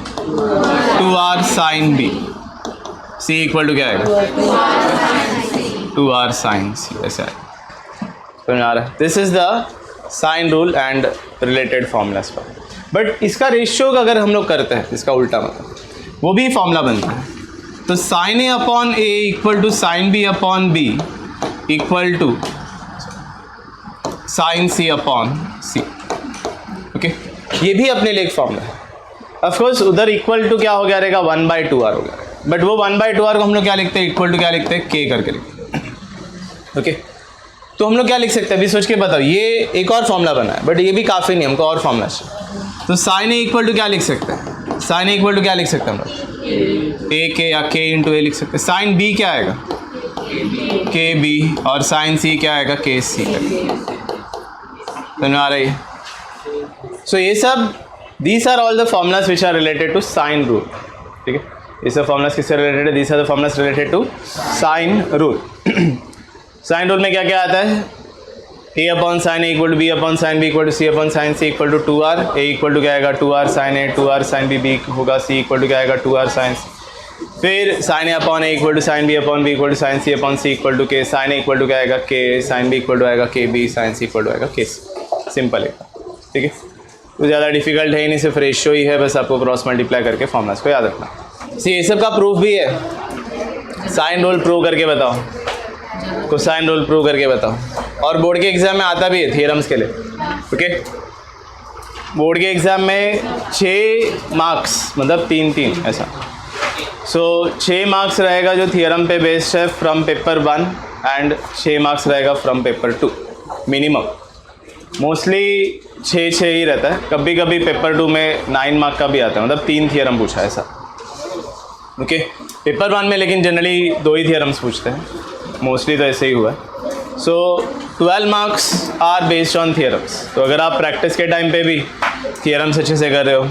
2r sine B. C equal to क्या आएगा, 2r साइन सी, ऐसा है, समझ आ रहा है। This is the sine rule and related formulas पर। बट इसका रेशियो अगर हम लोग करते हैं, इसका उल्टा मतलब वो भी फॉर्मूला बनता है। तो sine A upon A equal to sine B upon B equal to sine C upon C, okay. ये भी अपने लिए एक फॉर्मूला है। ऑफकोर्स उधर इक्वल टू क्या हो गया रहेगा, 1/2r हो गया, बट वो 1/2r को हम लोग क्या लिखते हैं, इक्वल टू क्या लिखते हैं, k करके लिखते हैं, ओके। तो हम लोग क्या लिख सकते हैं, अभी सोच के बताओ। ये एक और फॉर्मूला बना है, बट ये भी काफ़ी नहीं, हमको और फॉर्मूला चाहिए। तो साइन ए इक्वल टू क्या लिख सकते हैं, साइन ए इक्वल टू क्या लिख सकते हैं हम लोग, ए के या के इंटू ए लिख सकते हैं। साइन बी क्या आएगा, के बी, और साइन सी क्या आएगा, के सी। समझ में आ रही है। सो ये सब, these are all the formulas which are related to sine rule, ठीक है। ये सब फॉर्मूलाज किससे रिलेटेड है, these are the formulas related to sine rule. Sine rule में क्या क्या आता है, A upon sine A equal to B upon sine B equal to C upon sine C equal to 2r। A equal to क्या आएगा, 2r sine A, 2r sine B, B होगा सी equal to क्या आएगा, 2r sine C. फिर sine A upon A equal to sine B upon B equal to sine C upon C equal to K. Sine A equal to क्या आएगा, K, sine B equal to आएगा K B, sine C equal to आएगा K सी। Simple है, ठीक है। तो ज़्यादा difficult है ही नहीं, सिर्फ रेशियो ही है, बस आपको क्रॉस मल्टीप्लाई करके फॉर्मूलाज को याद रखना। सी ये सब का प्रूफ भी है, साइन रूल प्रूव करके बताओ, कोसाइन रूल प्रूव करके बताओ। और बोर्ड के एग्जाम में आता भी है थियरम्स के लिए, ओके। बोर्ड के एग्जाम में 6 मार्क्स, मतलब 3-3 ऐसा। सो 6 मार्क्स रहेगा जो थियरम पे बेस्ड है फ्रॉम पेपर 1 एंड 6 मार्क्स रहेगा फ्रॉम पेपर 2 मिनिमम। मोस्टली 6-6 ही रहता है, कभी कभी पेपर 2 में 9 मार्क का भी आता है, मतलब 3 थियरम पूछा है ऐसा, ओके। पेपर 1 में लेकिन जनरली 2 ही थियरम्स पूछते हैं, मोस्टली तो ऐसे ही हुआ है। So 12 marks are based on theorems. तो अगर आप प्रैक्टिस के टाइम पे भी थियरम्स अच्छे से कर रहे हो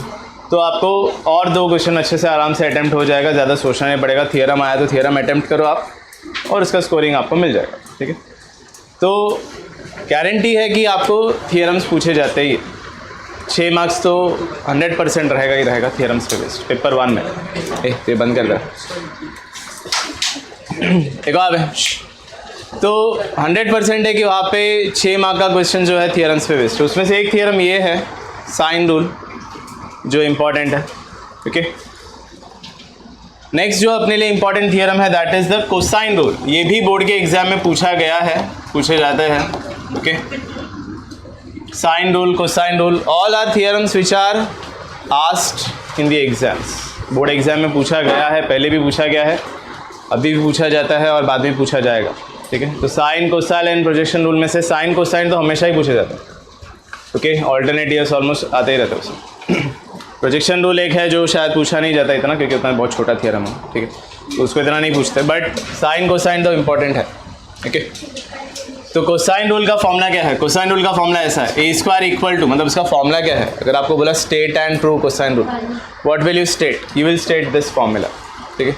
तो आपको और 2 क्वेश्चन अच्छे से आराम से अटैम्प्ट हो जाएगा, ज़्यादा सोचना नहीं पड़ेगा। थियरम आया तो थियरम अटैम्प्ट करो आप, और उसका स्कोरिंग आपको मिल जाएगा, ठीक है। तो गारंटी है कि आपको थियरम्स पूछे जाते ही, 6 मार्क्स तो 100% रहेगा ही रहेगा थियरम्स पे बेस्ड पेपर 1 में। ये बंद कर दो, एक और है। तो 100% है कि वहाँ पे 6 मार्क का क्वेश्चन जो है थियरम्स पे बेस्ड। उसमें से एक थियरम ये है साइन रूल, जो इम्पॉर्टेंट है, ओके। नेक्स्ट जो अपने लिए इम्पॉर्टेंट थियरम है that is the cosine rule. ये भी बोर्ड के एग्जाम में पूछा गया है, पूछे जाते हैं, okay. Sine rule, cosine rule, all are theorems which are asked in the exams. Board exam में पूछा गया है, पहले भी पूछा गया है, अभी भी पूछा जाता है और बाद में पूछा जाएगा, ठीक है। तो sine, cosine and projection rule में से साइन, कोसाइन तो हमेशा ही पूछे जाते हैं, ओके। ऑल्टरनेटिव्स ऑलमोस्ट आते ही रहते हैं उसमें। प्रोजेक्शन रूल एक है जो शायद पूछा नहीं जाता इतना, क्योंकि उतना बहुत छोटा थियरम है, ठीक है, तो उसको इतना नहीं पूछते। बट साइन, कोसाइन तो इम्पॉर्टेंट है, ओके। तो कोसाइन रूल का फॉर्मूला क्या है, कोसाइन रूल का फॉर्मूला ऐसा है, ए स्क्वायर इक्वल टू, मतलब इसका फॉर्मूला क्या है। अगर आपको बोला state and prove cosine rule, what will you state, you will state this formula, ठीक है।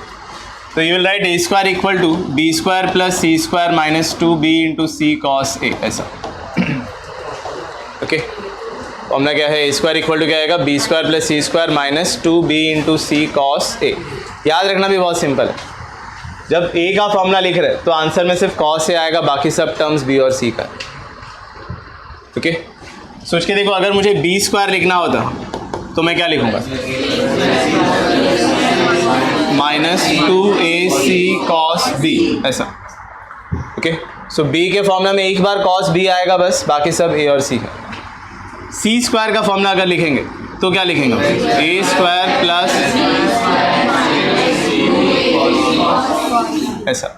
तो you will write A square equal to B square plus C square minus 2b into C cos A, ऐसा, okay. Formula क्या है, ए square equal to क्या आएगा, B square plus C square minus 2b into C cos ए। याद रखना भी बहुत simple है, जब ए का फॉर्मूला लिख रहे हैं तो आंसर में सिर्फ कॉस ए आएगा, बाकी सब टर्म्स बी और सी का, ओके। सोच के देखो, अगर मुझे बी स्क्वायर लिखना होता तो मैं क्या लिखूंगा, माइनस 2ac कॉस बी, ऐसा, ओके। सो बी के फॉर्मूला में एक बार कॉस बी आएगा बस, बाकी सब ए और सी है। सी स्क्वायर का फॉर्मूला अगर लिखेंगे तो क्या लिखेंगे, ए स्क्वायर प्लस ऐसा।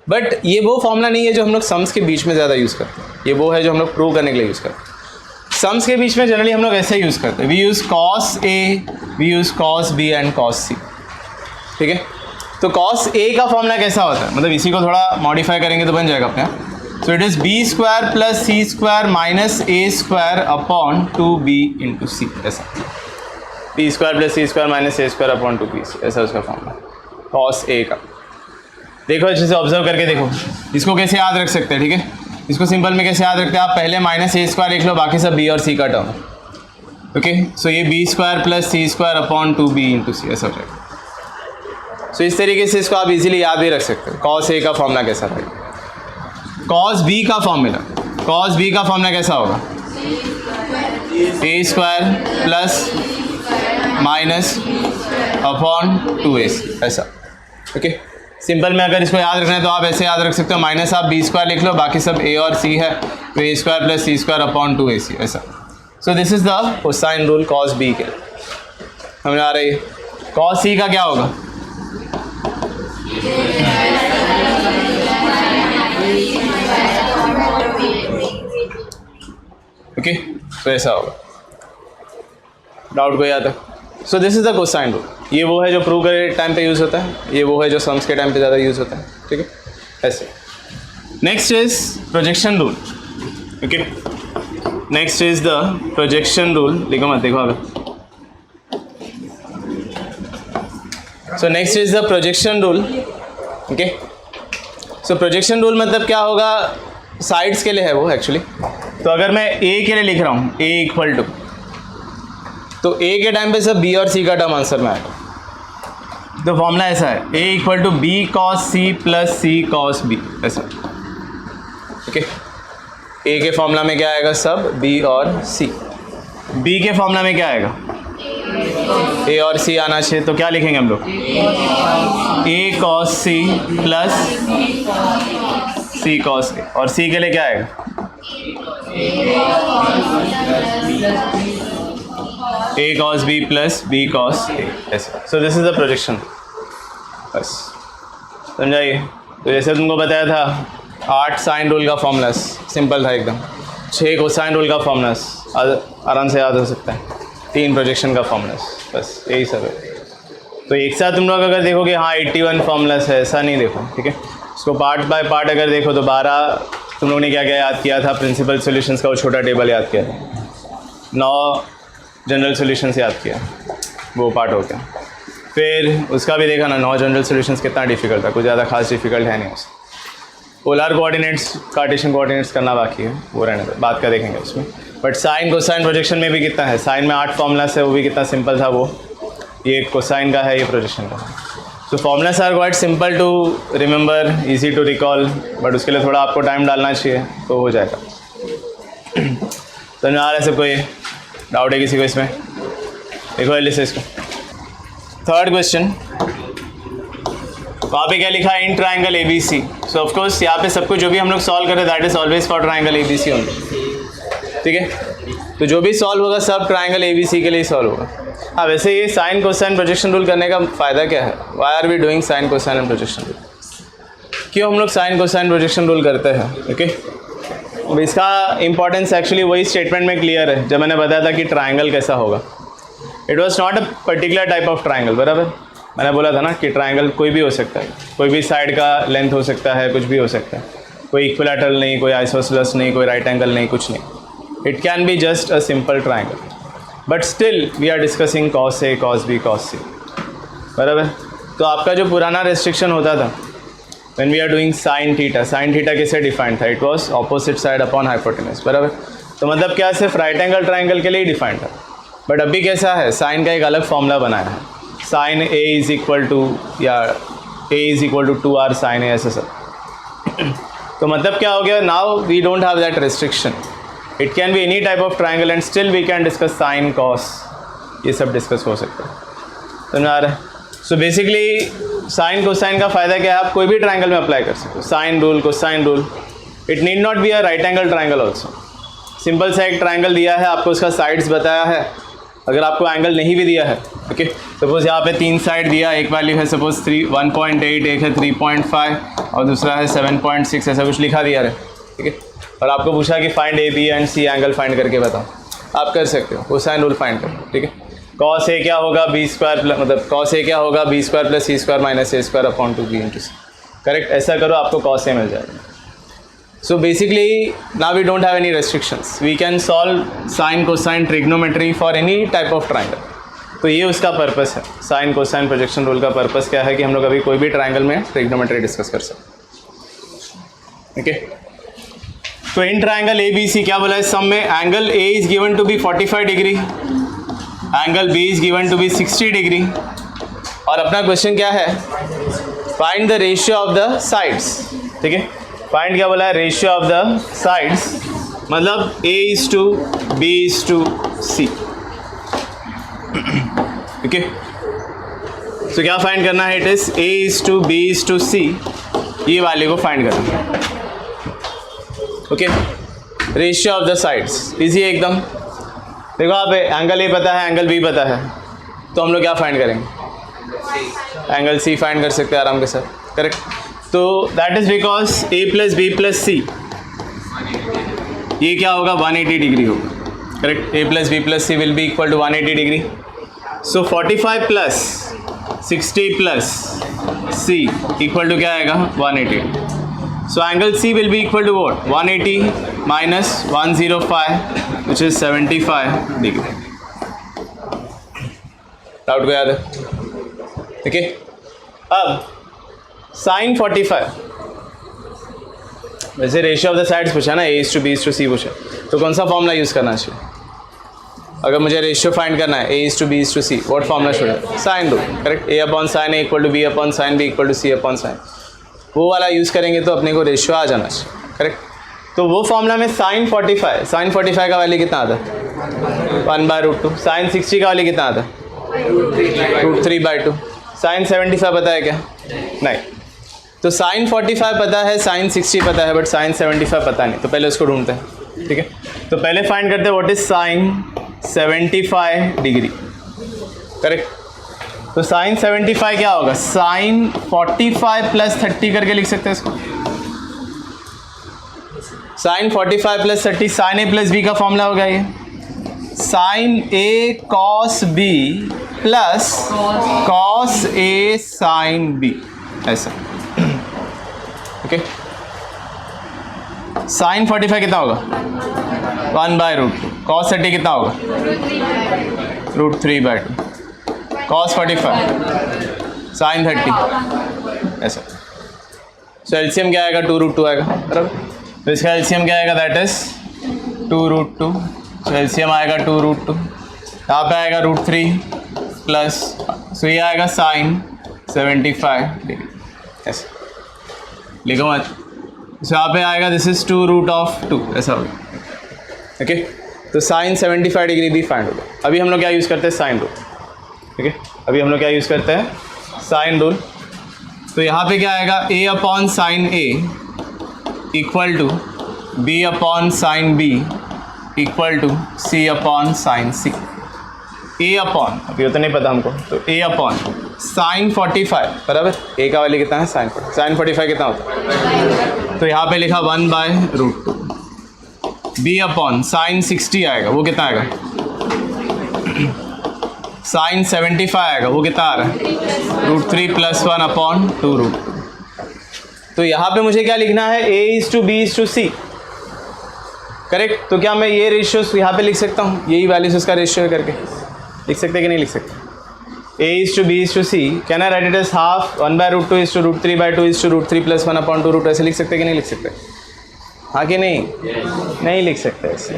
बट ये वो फॉर्मूला नहीं है जो हम लोग सम्स के बीच में ज़्यादा यूज़ करते हैं, ये वो है जो हम लोग प्रूव करने के लिए यूज़ करते हैं। सम्स के बीच में जनरली हम लोग ऐसे यूज़ करते हैं, we use cos A, we use cos B and cos C, ठीक है। तो कॉस ए का फॉर्मूला कैसा होता है, मतलब इसी को थोड़ा मॉडिफाई करेंगे तो बन जाएगा अपने यहाँ। So it is B square plus C square minus A square upon 2b into C, ऐसा B square plus C square minus A square upon 2b, ऐसा उसका फॉर्मूला कॉस ए का। देखो अच्छे से ऑब्जर्व करके देखो, इसको कैसे याद रख सकते हैं, ठीक है। इसको सिंपल में कैसे याद रखते हैं आप, पहले माइनस ए स्क्वायर लिख लो, बाकी सब बी और सी का टर्म, ओके। सो ये B square plus C square upon 2b into C, ऐसा हो जाएगा। सो इस तरीके से इसको आप इजीली याद भी रख सकते हो। कॉस ए का फॉर्मूला कैसा रहेगा, कॉस बी का फॉर्मूला, कॉस बी का फॉर्मूला कैसा होगा, A square plus minus upon 2ac, ऐसा, ओके। सिंपल में अगर इसको याद रखना है तो आप ऐसे याद रख सकते हो, माइनस आप बी स्क्वायर लिख लो, बाकी सब ए और सी है, तो A square plus C square upon 2ac, ऐसा। So this is the cosine rule cos B के, समझ आ रही है। कॉस सी का क्या होगा, ओके, तो ऐसा होगा। डाउट कोई आता? सो this is the cosine rule. ये वो है जो प्रूव करे टाइम पे यूज़ होता है, ये वो है जो सम्स के टाइम पे ज़्यादा यूज़ होता है, ठीक है, ऐसे। Next is projection rule, okay. Next is the projection rule, लिखो मत, देखो अगर। So next is the projection rule, okay. So projection rule मतलब क्या होगा, साइड्स के लिए है वो एक्चुअली। तो अगर मैं ए के लिए लिख रहा हूँ, ए इक्वल टू, तो ए के टाइम पे सब बी और सी का टर्म आंसर में आएगा। तो फॉर्मूला ऐसा है, A equal to B cos C plus C cos B, ऐसा, ओके। ए के फॉर्मूला में क्या आएगा, सब बी और सी। बी के फॉर्मूला में क्या आएगा, ए और सी आना चाहिए, तो क्या लिखेंगे हम लोग, A cos C plus C cos A, और सी के लिए क्या आएगा, A cos B plus B cos A, ऐसा। So this is the projection, बस समझाइए। तो जैसे तुमको बताया था 8 साइन रूल का फॉर्मूला, सिंपल था एकदम। 6 कोसाइन रूल का फॉर्मूला आराम से याद हो सकता है। 3 प्रोजेक्शन का फॉर्मूला, बस यही सब है। तो एक साथ तुम लोग अगर देखोगे, हाँ 81 फॉर्मूलास है, ऐसा नहीं देखो, ठीक है। इसको पार्ट बाय पार्ट अगर देखो तो 12 तुम लोगों ने क्या क्या याद किया था, प्रिंसिपल सॉल्यूशंस का वो छोटा टेबल याद किया था, 9 जनरल सॉल्यूशंस याद किया, वो पार्ट हो गया। फिर उसका भी देखा ना, 9 जनरल सॉल्यूशंस कितना डिफिकल्ट था, कुछ ज़्यादा खास डिफिकल्ट है नहीं उससे। पोलर कोऑर्डिनेट्स, कार्टेशियन कोऑर्डिनेट्स करना बाकी है, वो रहने दो, बात का देखेंगे उसमें। बट साइन कोसाइन प्रोजेक्शन में भी कितना है, साइन में 8 फॉर्मूलास है, वो भी कितना सिंपल था वो। ये कोसाइन का है, ये प्रोजेक्शन का है। So formulas are quite simple to remember, easy to recall, but उसके लिए थोड़ा आपको टाइम डालना चाहिए, तो हो जाएगा। समझ आ रहा है सबको, ये डाउट है किसी को इसमें? देखो जल्दी से इसको। थर्ड क्वेश्चन, वहाँ पे क्या लिखा है, in triangle A B C. So of course यहाँ पे सब कुछ जो भी हम लोग सॉल्व करें that is always for triangle A B C only, ठीक है। तो जो भी सॉल्व होगा सब ट्राइंगल ए बी सी के लिए सॉल्व होगा। हाँ वैसे ये साइन कोसाइन प्रोजेक्शन रूल करने का फ़ायदा क्या है, why are we doing sine cosine and projection rule, क्यों हम लोग साइन कोसाइन प्रोजेक्शन रूल करते हैं, ओके। अब इसका इंपॉर्टेंस एक्चुअली वही स्टेटमेंट में क्लियर है जब मैंने बताया था कि ट्राइंगल कैसा होगा। It was not a particular type of triangle, बराबर। मैंने बोला था ना कि ट्राइंगल कोई भी हो सकता है, कोई भी साइड का लेंथ हो सकता है, कुछ भी हो सकता है, कोई इक्विलैटरल नहीं, कोई आइसोसेलेस नहीं, कोई राइट एंगल नहीं, कुछ नहीं। It can be just a simple triangle, but still we are discussing cos A cos B cos C, बराबर। तो आपका जो पुराना रेस्ट्रिक्शन होता था when we are doing sin theta किसे डिफाइंड था, it was opposite side upon hypotenuse, बराबर। तो मतलब क्या सिर्फ राइट एंगल ट्राइंगल के लिए डिफाइंड था, बट अभी कैसा है, साइन का एक अलग फॉर्मूला बनाया है, sine A is equal to, या A is equal to 2r sine A, ऐसे सब। तो मतलब क्या हो गया, now we don't have that restriction, it can be any type of triangle and still we can discuss sine cos, ये सब डिस्कस हो सकता है। समझ आ रहा है? सो बेसिकली साइन कोसाइन का फ़ायदा क्या है, आप कोई भी ट्राइंगल में अप्लाई कर सकते हो, sine rule cosine rule. It need not be a right angle triangle also. Simple सा एक ट्राइंगल दिया है आपको, उसका साइड्स बताया है, अगर आपको एंगल नहीं भी दिया है, ओके। सपोज यहाँ पे 3 साइड दिया, एक वैल्यू है सपोज 1.8, एक है 3.5 और दूसरा है 7.6, ऐसा कुछ लिखा दिया है, ठीक है। और आपको पूछा कि find A B and C angle find करके बताओ, आप कर सकते हो, कोसाइन रूल फाइंड करो, ठीक है। कॉस ए क्या होगा, बी स्क्वायर, मतलब कॉस ए क्या होगा, B square plus C square minus A square upon 2b into C, correct. ऐसा करो, आपको कॉस ए मिल जाएगा। So basically now we don't have any restrictions. We can solve sine, cosine, trigonometry for any type of triangle. तो ये उसका purpose है. Sine cosine projection rule का purpose क्या है कि हम लोग अभी कोई भी ट्राइंगल में ट्रिग्नोमेट्री डिस्कस कर सकते. ओके, तो इन ट्राइंगल ए बी सी क्या बोला है सम में, angle A is given to be 45 degree, angle B is given to be 60 degree, और अपना क्वेश्चन क्या है, find the ratio of the sides. ठीक है, फाइंड क्या बोला है, रेशियो ऑफ द साइड्स, मतलब A is to B is to C. Okay, तो क्या फाइंड करना है, it is A is to B is to C, ये वाले को फाइंड करना है. Okay, ratio of the sides easy है एकदम. देखो आप एंगल ए पता है, एंगल बी पता है, तो हम लोग क्या फाइंड करेंगे, एंगल सी फाइंड कर सकते हैं आराम के साथ. करेक्ट, तो that is because A plus B plus C, ये क्या होगा 180 डिग्री होगा. Correct, A plus B plus C will be equal to 180 degree. So 45 plus 60 plus C equal to क्या आएगा 180. So angle C will be equal to what, 180 minus 105 which is 75 degree. Doubt को याद है. ठीक है, अब sign 45, वैसे ratio of the sides पूछा ना, A is to B is to C पूछा, तो कौन सा फॉर्मूला यूज़ करना चाहिए अगर मुझे रेशियो फाइंड करना है, A is to B is to C, what formula should है, sine rule. Correct, A upon sine A equal to B upon sine B equal to C upon sine, वो वाला use करेंगे तो अपने को ratio आ जाना चाहिए. करेक्ट, तो वो फॉर्मूला में साइन 45 का वैल्यू कितना आता है 1/√2, साइन 60 का वैल्यू कितना आता है √3/2, साइन 75 पता है क्या, नहीं. तो साइन 45 पता है, साइन 60 पता है, बट साइन 75 पता नहीं, तो पहले उसको ढूंढते हैं. ठीक है, तो पहले फाइंड करते हैं what is sign 75 degree. Correct, तो साइन 75 क्या होगा, साइन 45 प्लस 30 करके लिख सकते हैं इसको. साइन 45 प्लस 30 साइन ए प्लस बी का फॉर्मूला होगा ये, sign A cos B plus cos A sine B, ऐसा. ओके, साइन 45 कितना होगा 1/√2, कॉस 30 कितना होगा √3/2, कॉस 45 साइन 30, ऐसा. सो एलसीएम क्या आएगा 2√2 आएगा. बराबर, तो इसका एलसीएम क्या आएगा, दैट इज 2√2. सो एलसीएम आएगा 2√2, यहाँ पे आएगा √3 प्लस, सो ये आएगा साइन 75 डिग्री, ऐसा. लिखो मत, सो यहाँ पे आएगा दिस इज 2√2, ऐसा होगा. ओके, तो साइन 75 डिग्री भी फाइंड होगा. अभी हम लोग क्या यूज़ करते हैं, साइन रूल. ठीक है, अभी हम लोग क्या यूज़ करते हैं, साइन रूल. तो यहाँ पे क्या आएगा, A upon sine A equal to B upon sine B equal to C upon sine C. A upon, अभी तो नहीं पता हमको, तो ए अपॉन साइन 45, बराबर, ए का वैल्यू कितना है साइन 45 कितना होता है, तो यहाँ पे लिखा 1/√2. बी अपॉन साइन 60 आएगा, वो कितना आएगा, साइन 75 आएगा, वो कितना आ रहा है √3 + 1 अपॉन 2√2. तो यहाँ पे मुझे क्या लिखना है, A is to B is to C. Correct, तो क्या मैं ये रेशियोस यहाँ पे लिख सकता हूँ, यही वैल्यूज उसका रेशियो है करके लिख सकते कि नहीं लिख सकते. A is to B is to C, can I write it as half 1/√2 is to √3/2 is to √3 + 1 upon 2√2, ऐसे लिख सकते कि नहीं लिख सकते, हाँ कि नहीं, नहीं लिख सकते ऐसे.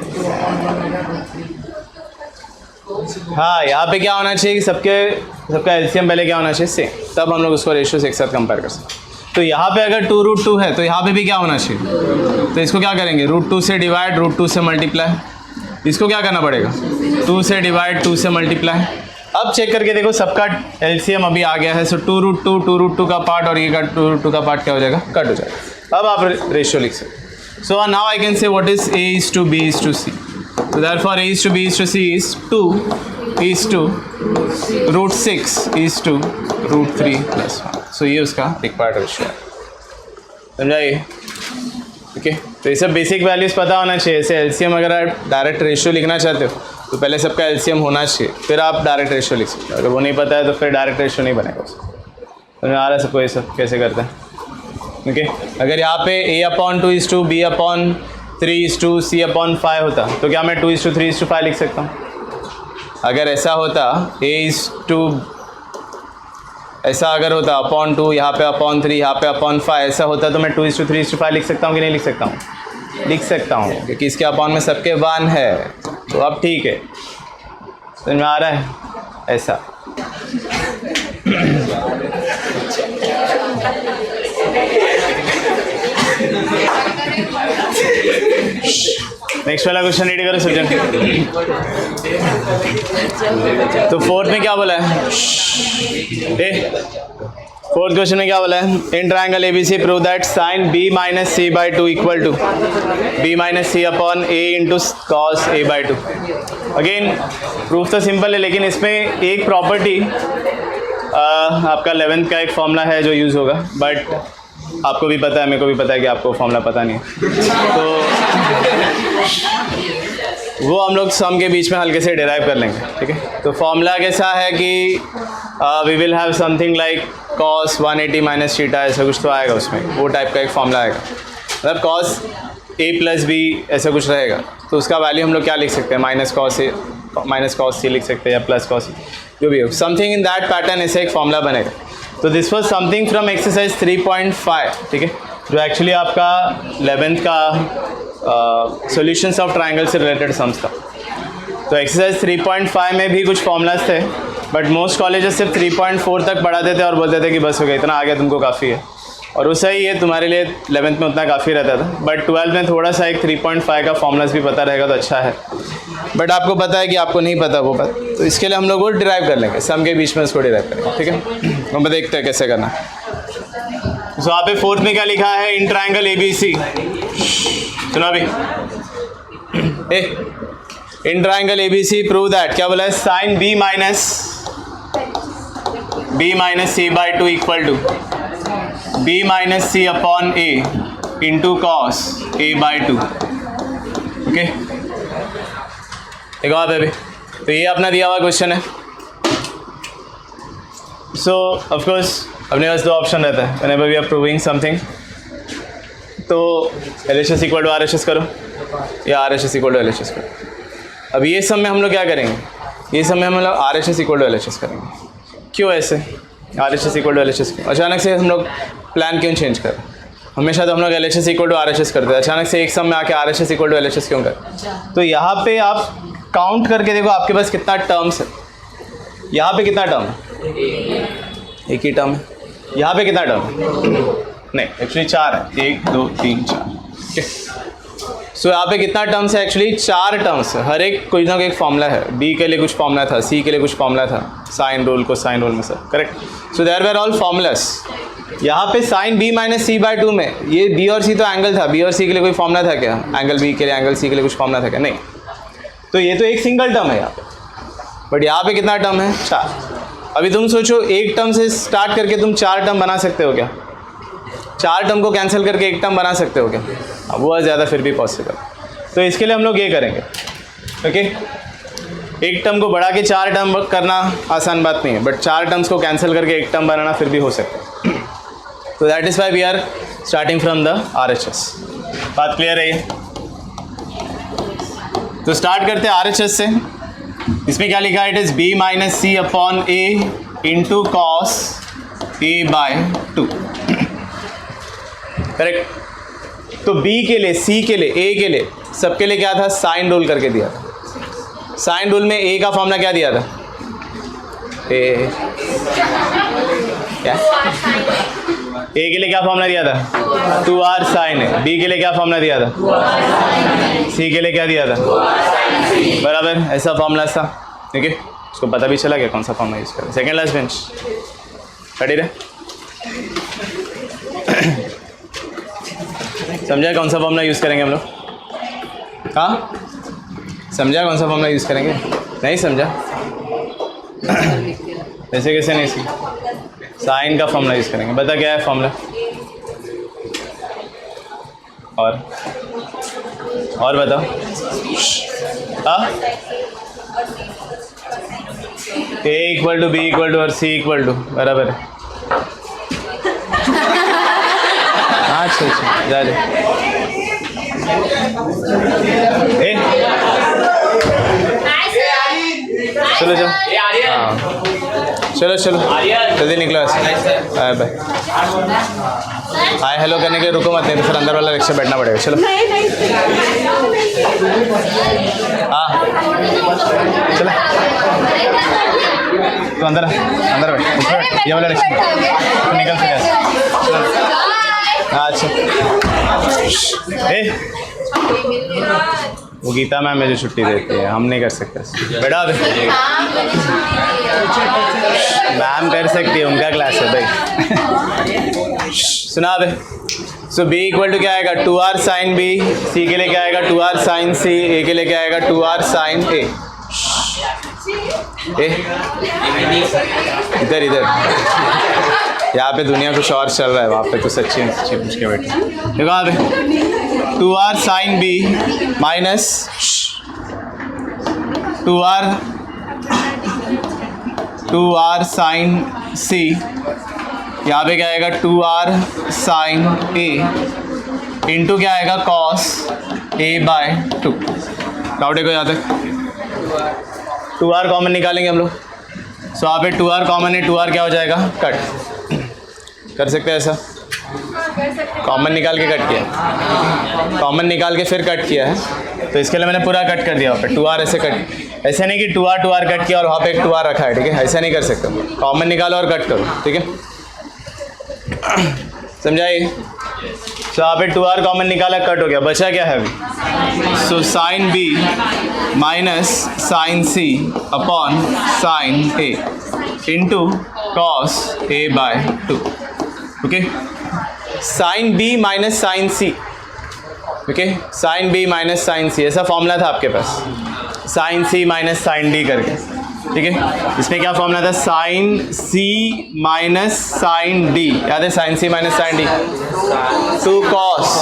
हाँ, यहाँ पे क्या होना चाहिए कि सबका एलसीएम पहले क्या होना चाहिए सेम, तब हम लोग उसको रेशियोस एक साथ कंपेयर कर सकते. तो यहाँ पे अगर 2√2 है तो यहाँ पे भी क्या होना चाहिए, तो इसको क्या करेंगे, √2 से डिवाइड, √2 से मल्टीप्लाई, इसको क्या करना पड़ेगा 2 से डिवाइड 2 से मल्टीप्लाई. अब चेक करके देखो सबका एलसीएम अभी आ गया है. सो 2√2 का पार्ट और ये का 2√2 का पार्ट क्या हो जाएगा, कट हो जाएगा. अब आप रेशियो लिख सकते. So now I can say what is A is to B is to C. So therefore A is to B is to C is 2 is to √6 is to √3 + 1. So ये उसका required ratio है, समझाइए. Okay, तो ये सब basic values पता होना चाहिए. ऐसे एलसीएम अगर आप डायरेक्ट रेशियो लिखना चाहते हो तो पहले सबका एलसीएम होना चाहिए, फिर आप डायरेक्ट रेशियो लिख सकते हो. अगर वो नहीं पता है तो फिर डायरेक्ट रेशियो नहीं बनेगा उसका. समझ आ रहा है सबको ये सब कैसे करते हैं. ओके अगर यहाँ पे a/2 b/3 c/5 होता तो क्या मैं 2:3:5 लिख सकता हूँ? अगर ऐसा होता ऐसा अगर होता (2) यहाँ पे (3) यहाँ पे (5) ऐसा होता तो मैं 2:3:5 लिख सकता हूँ कि नहीं लिख सकता हूँ? लिख सकता हूँ, क्योंकि इसके अपॉन में सबके 1 है। तो अब ठीक है, समझ में आ रहा है? ऐसा नेक्स्ट वाला क्वेश्चन रेडी करो सज्जन। तो फोर्थ में क्या बोला है? फोर्थ क्वेश्चन में क्या बोला है? In triangle ABC prove that sine B-C/2 equal to B-C/A into cos A/2। Again proof तो सिंपल है, लेकिन इसमें एक प्रॉपर्टी आपका 11th का एक फॉर्मूला है जो यूज़ होगा, बट आपको भी पता है, मेरे को भी पता है कि आपको फॉर्मूला पता नहीं है। तो वो हम लोग सम के बीच में हल्के से डिराइव कर लेंगे, ठीक है? तो फॉर्मूला कैसा है कि we will have something like cos 180 minus theta, ऐसा कुछ तो आएगा उसमें, वो टाइप का एक फॉर्मूला आएगा। मतलब cos A + B ऐसा कुछ रहेगा, तो उसका वैल्यू हम लोग क्या लिख सकते हैं? माइनस cos C लिख सकते हैं, या प्लस cos C, जो भी हो, समथिंग इन दैट पैटर्न ऐसे एक फॉर्मूला बनेगा। तो this was something from exercise 3.5, ठीक है, जो एक्चुअली आपका 11th का सॉल्यूशंस ऑफ ट्रायंगल से रिलेटेड सम्स था। तो एक्सरसाइज 3.5 में भी कुछ फॉर्मूलाज थे, बट मोस्ट कॉलेजेस सिर्फ 3.4 तक पढ़ाते थे और बोलते थे कि बस हो गया, इतना आ गया तुमको काफ़ी है। और वो सही है, तुम्हारे लिए 11th में उतना काफ़ी रहता था, बट 12th में थोड़ा सा एक 3.5 का फॉर्मूलाज भी पता रहेगा तो अच्छा है। बट आपको पता है कि आपको नहीं पता वो बात, तो इसके लिए हम लोग वो डिराइव कर लेंगे, सम के बीच में इसको डिराइव करेंगे, ठीक है? हम देखते हैं कैसे करना। तो यहाँ पे फोर्थ में क्या लिखा है? इन ट्रायंगल ABC, सुना अभी, in triangle ABC prove that, क्या बोला है? Sine B-C/2 equal to B-C/A into cos A/2। Okay, एक और बेबी, तो ये अपना दिया हुआ क्वेश्चन है। सो ऑफकोर्स अपने पास दो ऑप्शन रहता है whenever we are proving something, तो LHS इक्वल टू RHS करो या RHS इक्वल टू LHS करो। अब ये सब में हम लोग क्या करेंगे? ये सब में हम लोग RHS इक्वल टू LHS करेंगे। क्यों ऐसे RHS इक्वल टू LHS क्यों? अचानक से हम लोग प्लान क्यों चेंज करें? हमेशा तो हम लोग LHS इक्वल टू RHS करते हैं, अचानक से एक सब में आके RHS इक्वल टू LHS क्यों करें? तो यहाँ पे आप काउंट करके देखो आपके पास कितना टर्म्स है। यहाँ पे कितना टर्म है? एक ही टर्म है। यहाँ पे कितना टर्म है? नहीं, एक्चुअली 4 है, 1 2 3 4। सो यहाँ पे कितना टर्म्स है? एक्चुअली 4 टर्म्स है। हर एक कोई ना कोई एक फॉर्मूला है। B के लिए कुछ फॉर्मूला था, C के लिए कुछ फॉर्मूला था, साइन रूल को साइन रूल में sir, correct? So there were all formulas. यहाँ पे साइन B-C/2 में ये B और C तो एंगल था, B और C के लिए कोई फॉर्मूला था क्या? एंगल B के लिए, एंगल C के लिए कुछ फॉर्मूला था क्या? नहीं। तो ये तो एक सिंगल टर्म है यहाँ पे, बट यहाँ पे कितना टर्म है? 4। अभी तुम सोचो, एक टर्म से स्टार्ट करके तुम 4 टर्म बना सकते हो क्या? 4 टर्म को कैंसिल करके एक टर्म बना सकते हो क्या? अब वो ज़्यादा फिर भी पॉसिबल। तो इसके लिए हम लोग ये करेंगे, ओके? एक टर्म को बढ़ा के 4 टर्म करना आसान बात नहीं है, बट 4 टर्म्स को कैंसिल करके एक टर्म बनाना फिर भी हो सकता है। तो that is why we are starting from the RHS। बात क्लियर है ये? तो स्टार्ट करते हैं RHS से। इसमें क्या लिखा है? It is B-C/A into cos A/2, correct? तो B के लिए, C के लिए, A के लिए, सबके लिए क्या था? साइन रूल करके दिया था। साइन रूल में A का फॉर्मूला क्या दिया था? क्या? A के लिए क्या फॉर्मूला दिया था? 2R साइन है। B के लिए क्या फॉर्मूला दिया था? C के लिए क्या दिया था? बराबर, ऐसा फॉर्मूला था, ठीक है? उसको पता भी चला गया कौन सा फॉर्मूला यूज़ करें। सेकेंड लास्ट बेंच खड़ी रहे। समझा कौन सा फॉर्मूला यूज़ करेंगे हम लोग? हाँ, समझा कौन सा फॉर्मूला यूज़ करेंगे? नहीं समझा? ऐसे कैसे नहीं सीखा? साइन का फॉर्मूला यूज़ करेंगे। बता क्या है फॉर्मूला? और बताओ। हाँ, A equal to B equal to और C इक्वल टू, बराबर है। अच्छा जा जा चलो चलो हाँ चलो चलो जल्दी निकलो ऐसे बाय बाय हाय हेलो करने के लिए रुको मत नहीं तो फिर अंदर वाला रिक्शा बैठना पड़ेगा चलो हाँ चलो तो अंदर अंदर बैठ ऊपर बैठ ये वाला रिक्शा तो निकल सके अच्छा वो गीता मैम मुझे छुट्टी देती है हम नहीं कर सकते बैठा दे मैम कर सकती है उनका क्लास है भाई सुना दे सो बी इक्वल टू क्या आएगा 2r साइन बी सी के लिए क्या आएगा 2r साइन सी ए के लिए क्या आएगा 2r साइन ए इधर इधर यहाँ पे दुनिया कुछ और चल रहा है वहाँ पे तो सच्ची सच्ची पूछ के बैठे देखो यहाँ पे 2r sine B minus 2r sine C यहाँ पे क्या आएगा 2r साइन ए इंटू क्या आएगा कॉस ए बाय 2 डाउट है को यहाँ तक 2r कॉमन निकालेंगे हम लोग सो यहाँ पे 2r कॉमन है 2r क्या हो जाएगा कट कर सकते हैं ऐसा कॉमन निकाल के कट किया कॉमन निकाल के फिर कट किया है तो इसके लिए मैंने पूरा कट कर दिया वहाँ पे 2r ऐसे कट ऐसे नहीं कि 2r कट किया और वहाँ पे एक 2r रखा है ठीक है ऐसा नहीं कर सकते कॉमन निकालो और कट करो ठीक है समझाइए तो यहाँ पे 2r कॉमन निकाला कट हो गया बचा क्या है अभी so sine B minus sine C upon sine A into cos A by 2 okay sine B minus sine C okay sine B minus sine C ऐसा फॉर्मूला था आपके पास sine C minus sine D करके ठीक है इसमें क्या formula था sine C minus sine D याद है sine C minus sine D 2 cos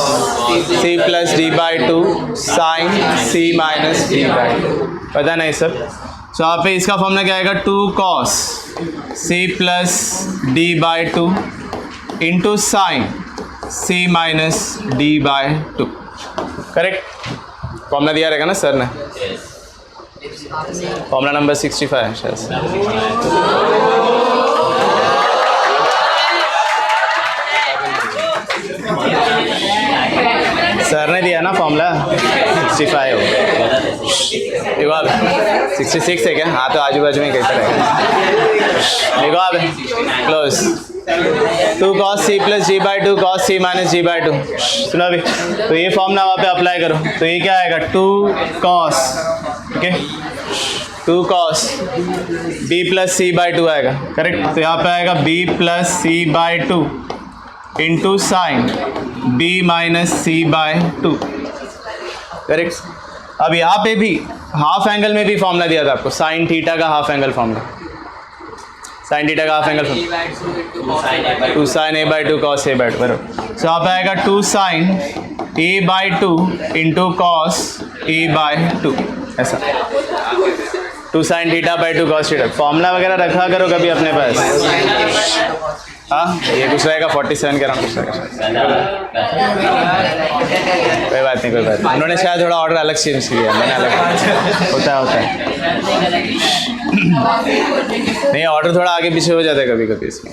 C plus D by 2 sine C minus D by 2 पता नहीं सब तो यहाँ पे इसका फॉर्मूला क्या आएगा 2 cos C plus D by 2 into sine C minus D by 2 correct formula दिया रहेगा ना सर ने फॉर्मूला नंबर 65 है शायद सर ने दिया ना फॉर्मूला 65 हो देखो आप 66 है क्या हाँ तो आजू बाजू में कहते रहेगा देखो आप close 2 cos c plus G by 2 cos c minus G by 2 सुनो अभी तो ये फॉर्मूला वहाँ पे अप्लाई करो तो ये क्या आएगा 2 cos okay 2 cos b plus c by 2 आएगा करेक्ट तो यहाँ पे आएगा b plus c by 2 into sign b minus c by 2 correct अब यहाँ पे भी हाफ एंगल में भी फॉर्मूला दिया था आपको साइन थीटा का half angle formula sine theta का half angle 2 sine A by 2 cos A by 2 बराबर सो यहाँ पे आएगा 2 sine A by 2 into cos A by 2 ऐसा 2 sine theta by 2 cos theta formula वगैरह रखा करो कभी अपने पास हाँ ये कुछ रहेगा 47 के अराउंड कुछ रहेगा कोई बात नहीं उन्होंने शायद थोड़ा ऑर्डर अलग चेंज किया मैंने अलग होता है नहीं ऑर्डर थोड़ा आगे पीछे हो जाता है कभी कभी इसमें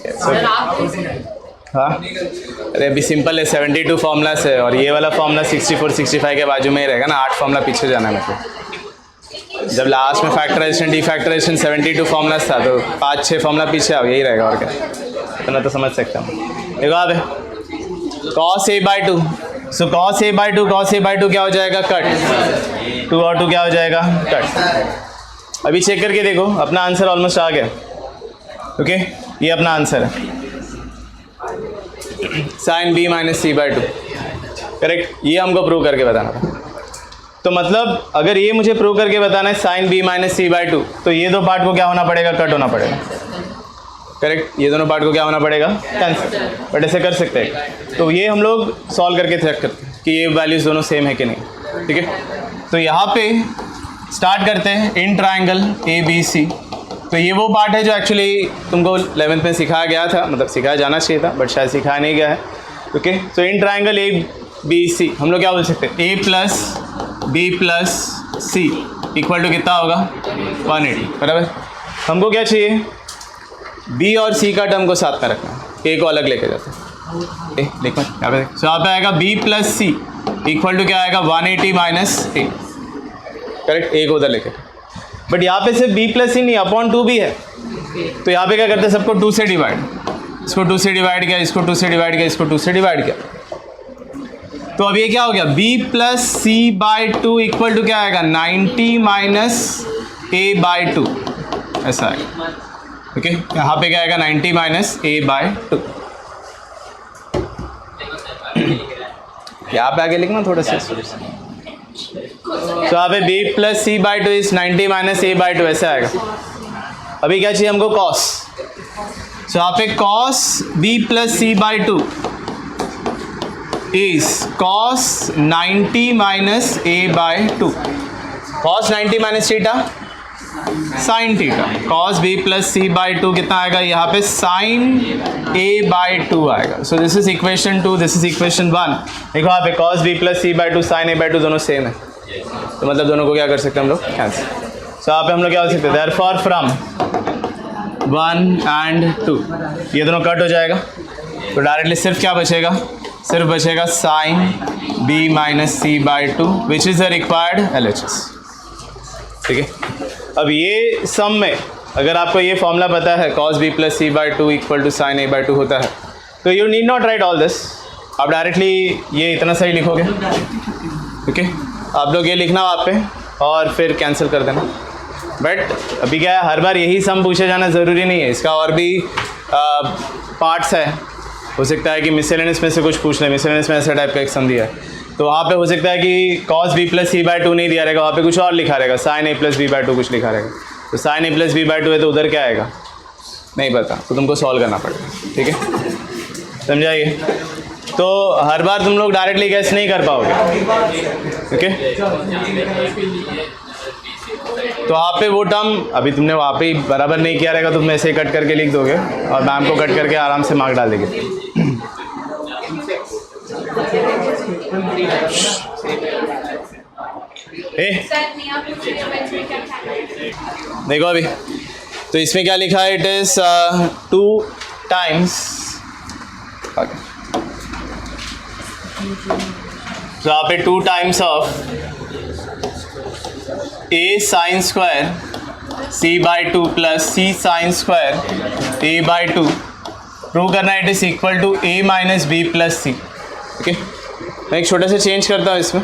हाँ अरे अभी सिंपल है 72 फॉर्मूलास है और ये वाला फॉर्मूला 64 65 के बाजू में ही रहेगा ना 8 फॉर्मूला पीछे जाना है मतलब जब लास्ट में फैक्टराइजेशन डीफैक्टराइजेशन 72 फॉर्मूलास था तो 5-6 फॉर्मूला पीछे अब यही रहेगा और क्या इतना तो समझ सकता हूँ देखो आप cos a by 2 so cos a by 2 cos a by 2 क्या हो जाएगा कट 2 और 2 क्या हो जाएगा कट अभी चेक करके देखो अपना आंसर ऑलमोस्ट आ गया ओके ये अपना आंसर है sine b minus C by 2 correct ये हमको प्रूव करके बताना था तो मतलब अगर ये मुझे प्रूव करके बताना है sine b minus C by 2 तो ये दो पार्ट को क्या होना पड़ेगा कट होना पड़ेगा करेक्ट ये दोनों पार्ट को क्या होना पड़ेगा कैंसिल बट ऐसे कर सकते हैं तो ये हम लोग सॉल्व करके चेक करते हैं कि ये वैल्यूज़ दोनों सेम है कि नहीं ठीक है तो यहाँ पे स्टार्ट करते हैं इन ट्राइंगल ए बी सी तो ये वो पार्ट है जो एक्चुअली तुमको 11th में सिखाया गया था मतलब सिखाया जाना चाहिए था बट शायद सिखाया नहीं गया है okay, so in triangle A B C हम लोग क्या बोल सकते हैं, A plus B plus C equal to कितना होगा 180, बराबर। हमको क्या चाहिए, बी और सी का टर्म को साथ में रखना, ए को अलग लेके जाते हैं। देखो यहाँ पे, सो यहाँ पे आएगा B plus C equal to क्या आएगा 180 माइनस ए, करेक्ट, ए को उधर लेके। बट यहाँ पे सिर्फ बी प्लस सी नहीं, अपॉन 2 भी है, तो यहाँ पे क्या करते हैं, सबको 2 से डिवाइड, इसको 2 से डिवाइड किया, इसको 2 से डिवाइड किया, इसको 2 से डिवाइड किया, तो अब ये क्या हो गया, b plus C by 2 equal to क्या आएगा 90 माइनस ए बाई 2, ऐसा आएगा। ओके, यहाँ पे क्या आएगा 90 माइनस ए बाई 2। यहाँ पे आगे लिखना थोड़ा सा, तो यहाँ पे b plus C by 2 is 90 minus A by 2, ऐसे आएगा। अभी क्या चाहिए हमको, कॉस, सो यहाँ पे cos b plus C by 2 is cos 90 minus a by 2, cos 90 minus theta sin theta, cos b plus c by 2 कितना आएगा, यहाँ पे sin a by 2 आएगा। So this is equation 2, this is equation 1। देखो यहाँ पे cos b plus c by 2 sin a by 2 दोनों same है, तो मतलब दोनों को क्या कर सकते हैं हम लोग, कैंसिल। सो यहाँ पे हम लोग क्या बोल सकते हैं, therefore from 1 and 2 ये दोनों कट हो जाएगा, तो डायरेक्टली सिर्फ क्या बचेगा, सिर्फ बचेगा sine b minus C by 2 which is the required LHS। ठीक है, अब ये सम में अगर आपको ये फॉर्मूला पता है cos b plus C by 2 equal to sine a by 2 होता है, तो you need not write all this, आप डायरेक्टली ये इतना सही लिखोगे। ओके, आप लोग ये लिखना वहाँ पे और फिर कैंसिल कर देना। बट अभी क्या है, हर बार यही सम पूछे जाना ज़रूरी नहीं है, इसका और भी पार्ट्स है, हो सकता है कि मिसलेनियस में से कुछ पूछ लें, मिसलेनियस में ऐसा टाइप का एक सम दिया है, तो वहाँ पे हो सकता है कि cos b plus C by 2 नहीं दिया रहेगा, वहाँ पे कुछ और लिखा रहेगा, sin a plus B by 2 कुछ लिखा रहेगा, तो sin a plus B by 2 है, तो उधर क्या आएगा नहीं पता, तो तुमको सॉल्व करना पड़ेगा। ठीक है, समझाइए, तो हर बार तुम लोग डायरेक्टली गैस नहीं कर पाओगे। ओके, तो वहाँ पे वो टर्म अभी तुमने वहाँ पे बराबर नहीं किया रहेगा, तो तुम ऐसे ही कट करके लिख दोगे और मैम को कट करके आराम से मार्क डाल देंगे। देखो अभी तो इसमें क्या लिखा है, इट इज 2 टाइम्स, तो यहाँ पे 2 times of a sine square c by 2 plus c sine square a by 2 prove करना, it is equal to a minus B plus C. Okay, मैं एक छोटा सा चेंज करता हूँ इसमें,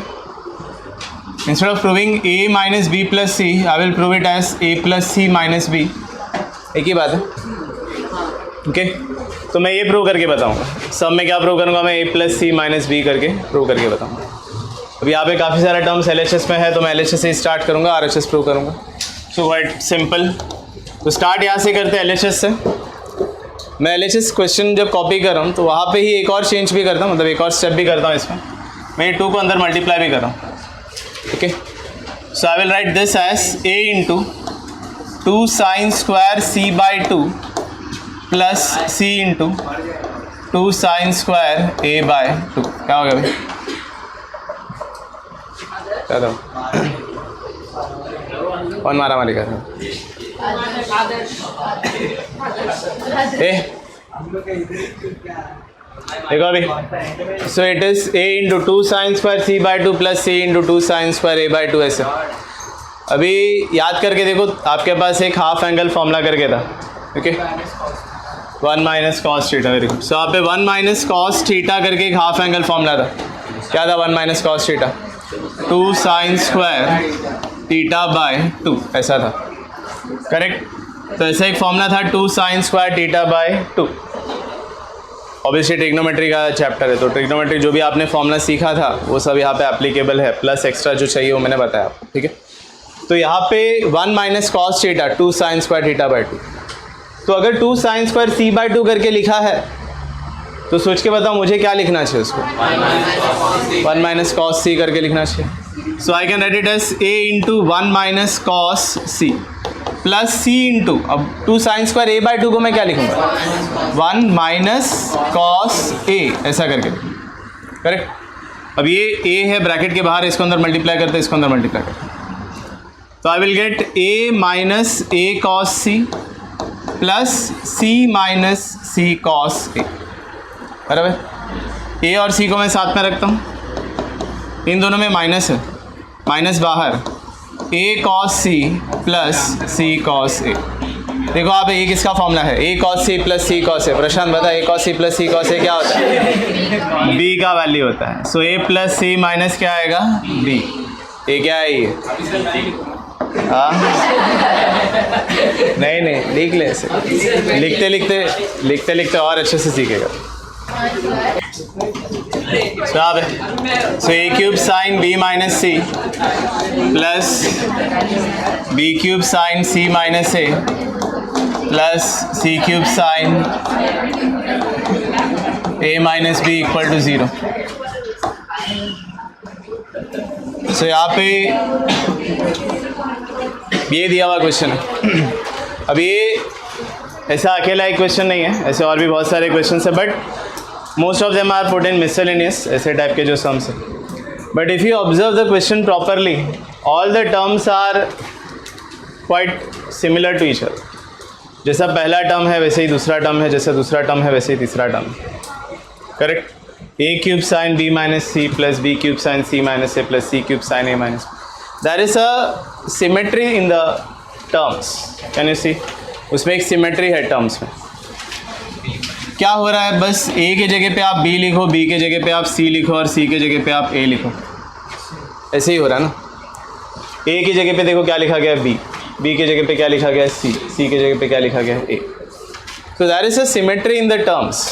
instead of proving a minus B plus C I will prove it as a plus C minus B, एक ही बात है। ओके, तो मैं ये प्रूव करके बताऊँगा, सब में क्या प्रूव करूँगा मैं, a plus C minus B करके प्रूव करके बताऊँगा। अब यहाँ पे काफ़ी सारा टर्म्स LHS में है, तो मैं LHS से स्टार्ट करूँगा, RHS प्रूव करूँगा। सो क्वाइट सिंपल, तो स्टार्ट यहाँ से करते हैं LHS से। मैं LHS क्वेश्चन जब कॉपी कर रहा हूँ तो वहाँ पे ही एक और चेंज भी करता हूँ, मतलब एक और स्टेप भी करता हूँ इसमें, मैं 2 को अंदर मल्टीप्लाई भी कर रहा हूँ। Okay, so I will write this as a into 2 sine square c by 2 plus c into 2 sine square a by 2। क्या हो गया भाई, क्या था, कौन मारा मारी कर रहा देखो अभी, सो it is a into 2 sine square c by 2 plus c into 2 sine square a by 2, ऐसे। अभी याद करके देखो, आपके पास एक हाफ एंगल फॉर्मूला करके था। Okay, 1 minus cos theta, very good. So यहाँ पे 1 माइनस कॉस थीटा करके एक हाफ एंगल फॉर्मूला था, क्या था 1 minus cos theta, 2 sine square theta by 2, ऐसा था, करेक्ट। तो ऐसा एक फॉर्मूला था 2 sine square theta by 2। Obviously trigonometry का चैप्टर है, तो ट्रिग्नोमेट्री जो भी आपने फॉर्मूला सीखा था वो सब यहाँ पे एप्लीकेबल है, प्लस एक्स्ट्रा जो चाहिए वो मैंने बताया आपको। ठीक है, तो यहाँ पे 1 minus cos theta 2 sine square theta by 2, तो अगर 2 साइन स्क्वायर c बाई 2 करके लिखा है तो सोच के बताओ मुझे क्या लिखना चाहिए उसको, 1 माइनस कॉस c करके लिखना चाहिए। So I can write it as a into 1 minus cos c plus C into, अब 2 साइन स्क्वायर ए बाई 2 को मैं क्या लिखूंगा 1 माइनस कॉस ए, ऐसा करके, करेक्ट। अब ये ए है ब्रैकेट के बाहर, इसको अंदर मल्टीप्लाई करते हैं, इसको अंदर मल्टीप्लाई करते हैं, तो I will get A minus A cos C plus C minus C cos A, बराबर। ए और सी को मैं साथ में रखता हूँ, इन दोनों में माइनस है, माइनस बाहर, ए cos C plus C cos ए। देखो आप ए किसका फॉर्मूला है, ए cos C plus C cos ए। प्रशांत बता, ए cos C plus C cos ए क्या होता है, बी का वैल्यू होता है। सो ए प्लस सी माइनस क्या आएगा बी। ए क्या है ये, हाँ नहीं नहीं लिख ले इसे, लिखते लिखते लिखते लिखते और अच्छे से सीखेगा। So A cube sine B minus C plus B cube sine C minus A plus C cube sine A minus B equal to 0। So यहाँ पे ये दिया हुआ क्वेश्चन है। अब ये ऐसा अकेला एक क्वेश्चन नहीं है, ऐसे और भी बहुत सारे क्वेश्चन है, but most of them are put in miscellaneous, ऐसे टाइप के जो सम्स है। But if you observe the question properly, all the terms are quite similar to each other. जैसा पहला टर्म है वैसे ही दूसरा टर्म है, जैसा दूसरा टर्म है वैसे ही तीसरा टर्म है, correct. A cube sine B minus C plus B cube sine C minus A plus C cube sine A minus, there is a symmetry in the terms, can you see, उसमें एक symmetry है terms में। क्या हो रहा है, बस ए के जगह पे आप बी लिखो, बी के जगह पे आप सी लिखो और सी के जगह पे आप ए लिखो, ऐसे ही हो रहा है ना। ए की जगह पे देखो क्या लिखा गया है बी, बी के जगह पे क्या लिखा गया है सी, सी के जगह पे क्या लिखा गया है A. So there is a symmetry in the terms,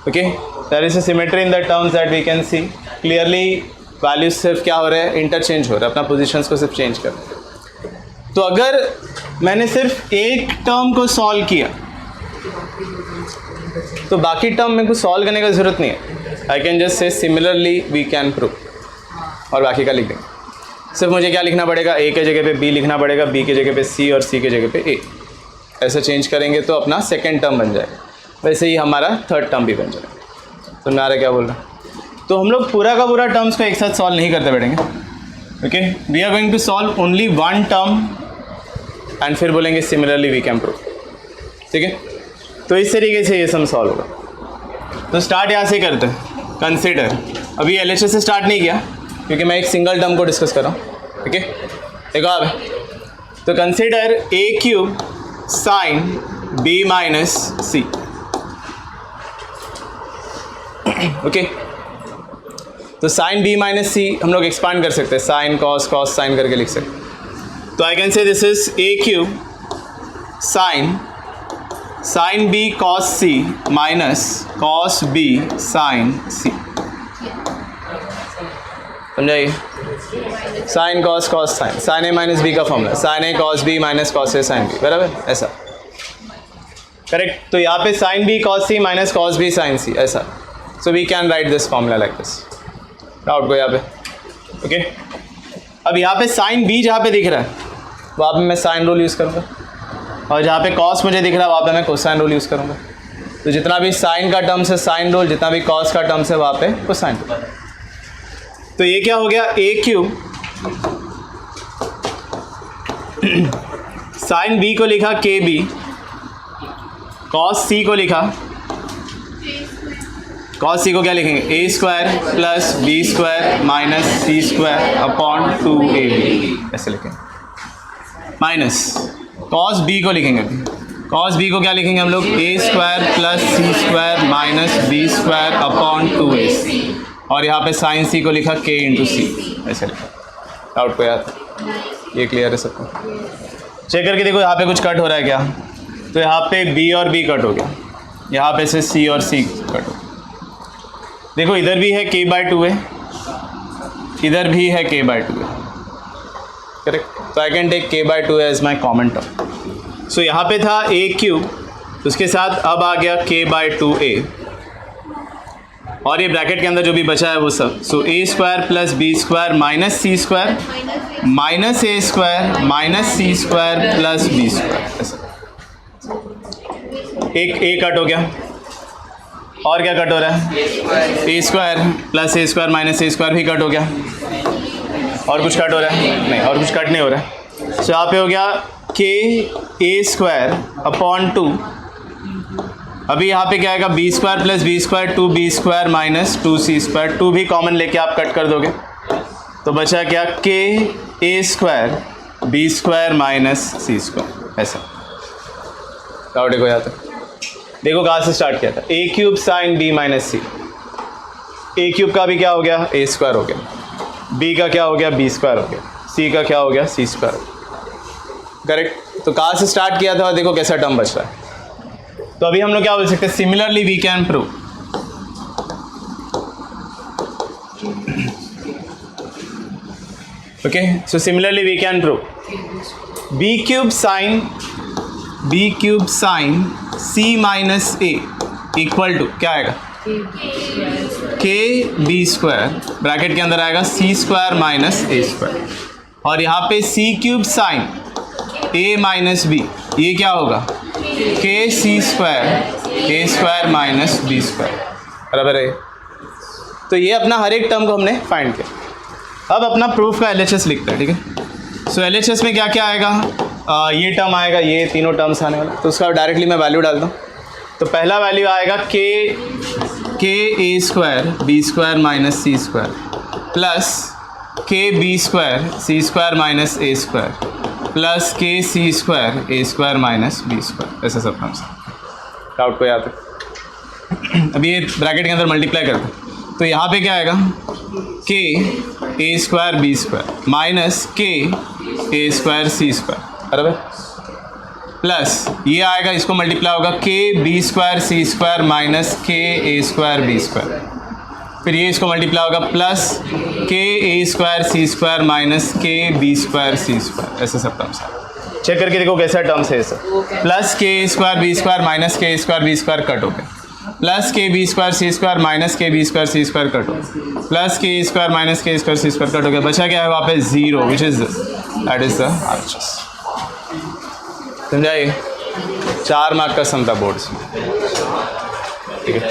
okay, there is a symmetry in the terms that we can see clearly. Values सिर्फ क्या हो रहे हैं, इंटरचेंज हो रहा है, अपना पोजिशंस को सिर्फ चेंज कर रहे हैं। तो अगर मैंने सिर्फ एक टर्म को सॉल्व किया तो बाकी टर्म में कुछ सॉल्व करने का ज़रूरत नहीं है, I can just say similarly we can prove, और बाकी का लिख देंगे। सिर्फ मुझे क्या लिखना पड़ेगा, ए के जगह पे बी लिखना पड़ेगा, बी के जगह पे सी और सी के जगह पे ए, ऐसा चेंज करेंगे तो अपना सेकेंड टर्म बन जाएगा। वैसे ही हमारा थर्ड टर्म भी बन जाएगा। तो मैं क्या बोल रहा हूँ, तो हम लोग पूरा का पूरा टर्म्स को एक साथ सॉल्व नहीं करते बैठेंगे, ओके। We are going to solve only one term and फिर बोलेंगे सिमिलरली वी कैन प्रूव, ठीक है। तो इस तरीके से ये सम सॉल्व होगा। तो स्टार्ट यहाँ से करते हैं, कंसीडर। अभी LHS से स्टार्ट नहीं किया क्योंकि मैं एक सिंगल टर्म को डिस्कस कर रहा हूँ, ठीक है। देखो आप, तो consider A cube sine B minus C, okay. तो साइन बी माइनस सी हम लोग एक्सपांड कर सकते हैं, साइन कॉस कॉस साइन करके लिख सकते हैं। तो I can say this is A cube sine sine B cos C minus cos B sine C, समझाइए। Sine cos cos sine, sine A minus B का formula, sine A cos B minus cos A sine B, बराबर, ऐसा, correct. तो यहाँ पे sine B cos C minus cos B sine C, ऐसा। So we can write this formula like this. Doubt को यहाँ पे, ओके। अब यहाँ पे साइन बी जहाँ पे दिख रहा है वहाँ पे मैं साइन रूल यूज़ करूँगा, और जहाँ पे कॉस मुझे दिख रहा है वहाँ पे मैं कोसाइन रूल यूज़ करूँगा। तो जितना भी साइन का टर्म्स है साइन रूल, जितना भी कॉस का टर्म्स है वहाँ पे कोसाइन रूल। तो ये क्या हो गया, ए क्यूब साइन बी को लिखा के बी, कॉस सी को लिखा, कॉस सी को क्या लिखेंगे, A square plus B square minus C square upon 2ab, ऐसे लिखेंगे। माइनस कॉस बी को लिखेंगे, कॉस बी को क्या लिखेंगे हम लोग, A square plus C square minus B square upon 2a, और यहाँ पे साइन सी को लिखा के इंटू सी, ऐसे लिखा। डाउट को याद, ये क्लियर है सबको। चेक करके देखो यहाँ पे कुछ कट हो रहा है क्या, तो यहाँ पे बी और बी कट हो गया, यहाँ पे से सी और सी कट हो गया। देखो इधर भी है k/2 है, इधर भी है k/2 है, करेक्ट। तो I can take k/2 as my common term. So यहाँ पे था a क्यूब, उसके साथ अब आ गया k/2a, और ये ब्रैकेट के अंदर जो भी बचा है वो सब, so A square plus B square minus C square minus A square minus C square plus B square, ऐसा। एक ए कट हो गया, और क्या कट हो रहा है? ए square plus A square minus A square भी कट हो गया, और कुछ कट हो रहा है? नहीं, और कुछ कट नहीं हो रहा है। सो यहाँ पे हो गया के ए स्क्वायर अपॉन 2। अभी यहाँ पे क्या आएगा? B square plus B square 2b square minus 2c square, 2 भी कॉमन लेके आप कट कर दोगे तो बचा क्या? के ए square B square minus C square, ऐसा। डाउट है कोई आता? देखो कहाँ से स्टार्ट किया था, ए क्यूब साइन बी माइनस सी। ए क्यूब का भी क्या हो गया? ए स्क्वायर हो गया, बी का क्या हो गया? बी स्क्वायर हो गया, सी का क्या हो गया? सी स्क्वायर। करेक्ट। तो कहाँ से स्टार्ट किया था और देखो कैसा टर्म बच रहा है। तो अभी हम लोग क्या बोल सकते हैं? Similarly we can prove, okay. So similarly we can prove B cube sine C minus A equal to क्या आएगा? के बी स्क्वायर, ब्रैकेट के अंदर आएगा C square minus A square, और यहाँ पे C cube sine A minus B, ये क्या होगा? K C square A square minus B square, बराबर है। तो ये अपना हर एक टर्म को हमने फाइंड किया। अब अपना प्रूफ का LHS लिखते हैं, ठीक है। सो LHS में क्या क्या आएगा? ये टर्म आएगा, ये तीनों टर्म्स आने वाला, तो उसका डायरेक्टली मैं वैल्यू डालता हूँ। तो पहला वैल्यू आएगा के ए square B square minus C square plus के B square C square minus A square plus के C square A square minus B square, ऐसा सब टर्म्स। डाउट को याद है? अभी ये ब्रैकेट के अंदर मल्टीप्लाई करते हैं, तो यहाँ पे क्या आएगा? के ए स्क्वायर बी स्क्वायर माइनस के ए स्क्वायर सी स्क्वायर, बराबर, प्लस ये आएगा, इसको मल्टीप्लाई होगा के बी स्क्वायर सी स्क्वायर माइनस के ए स्क्वायर बी स्क्वायर, फिर ये इसको मल्टीप्लाई होगा प्लस के ए स्क्वायर सी स्क्वायर माइनस के बी स्क्वायर सी स्क्वायर, ऐसे सब टर्म्स है। चेक करके देखो कैसा टर्म्स है ऐसा। प्लस के ए स्क्वायर बी स्क्वायर माइनस के ए स्क्वायर बी स्क्वायर कट हो गया, प्लस के बी स्क्वायर सी स्क्वायर माइनस के बी स्क्वायर सी स्क्वायर कट हो गया, प्लस के ए स्क्वायर माइनस के ए स्क्वायर सी स्क्वायर कट हो गया, बचा क्या है वहाँ पे? 0, which is that is the RHS। समझाइए? 4 मार्क का सम था बोर्ड्स में, ठीक है।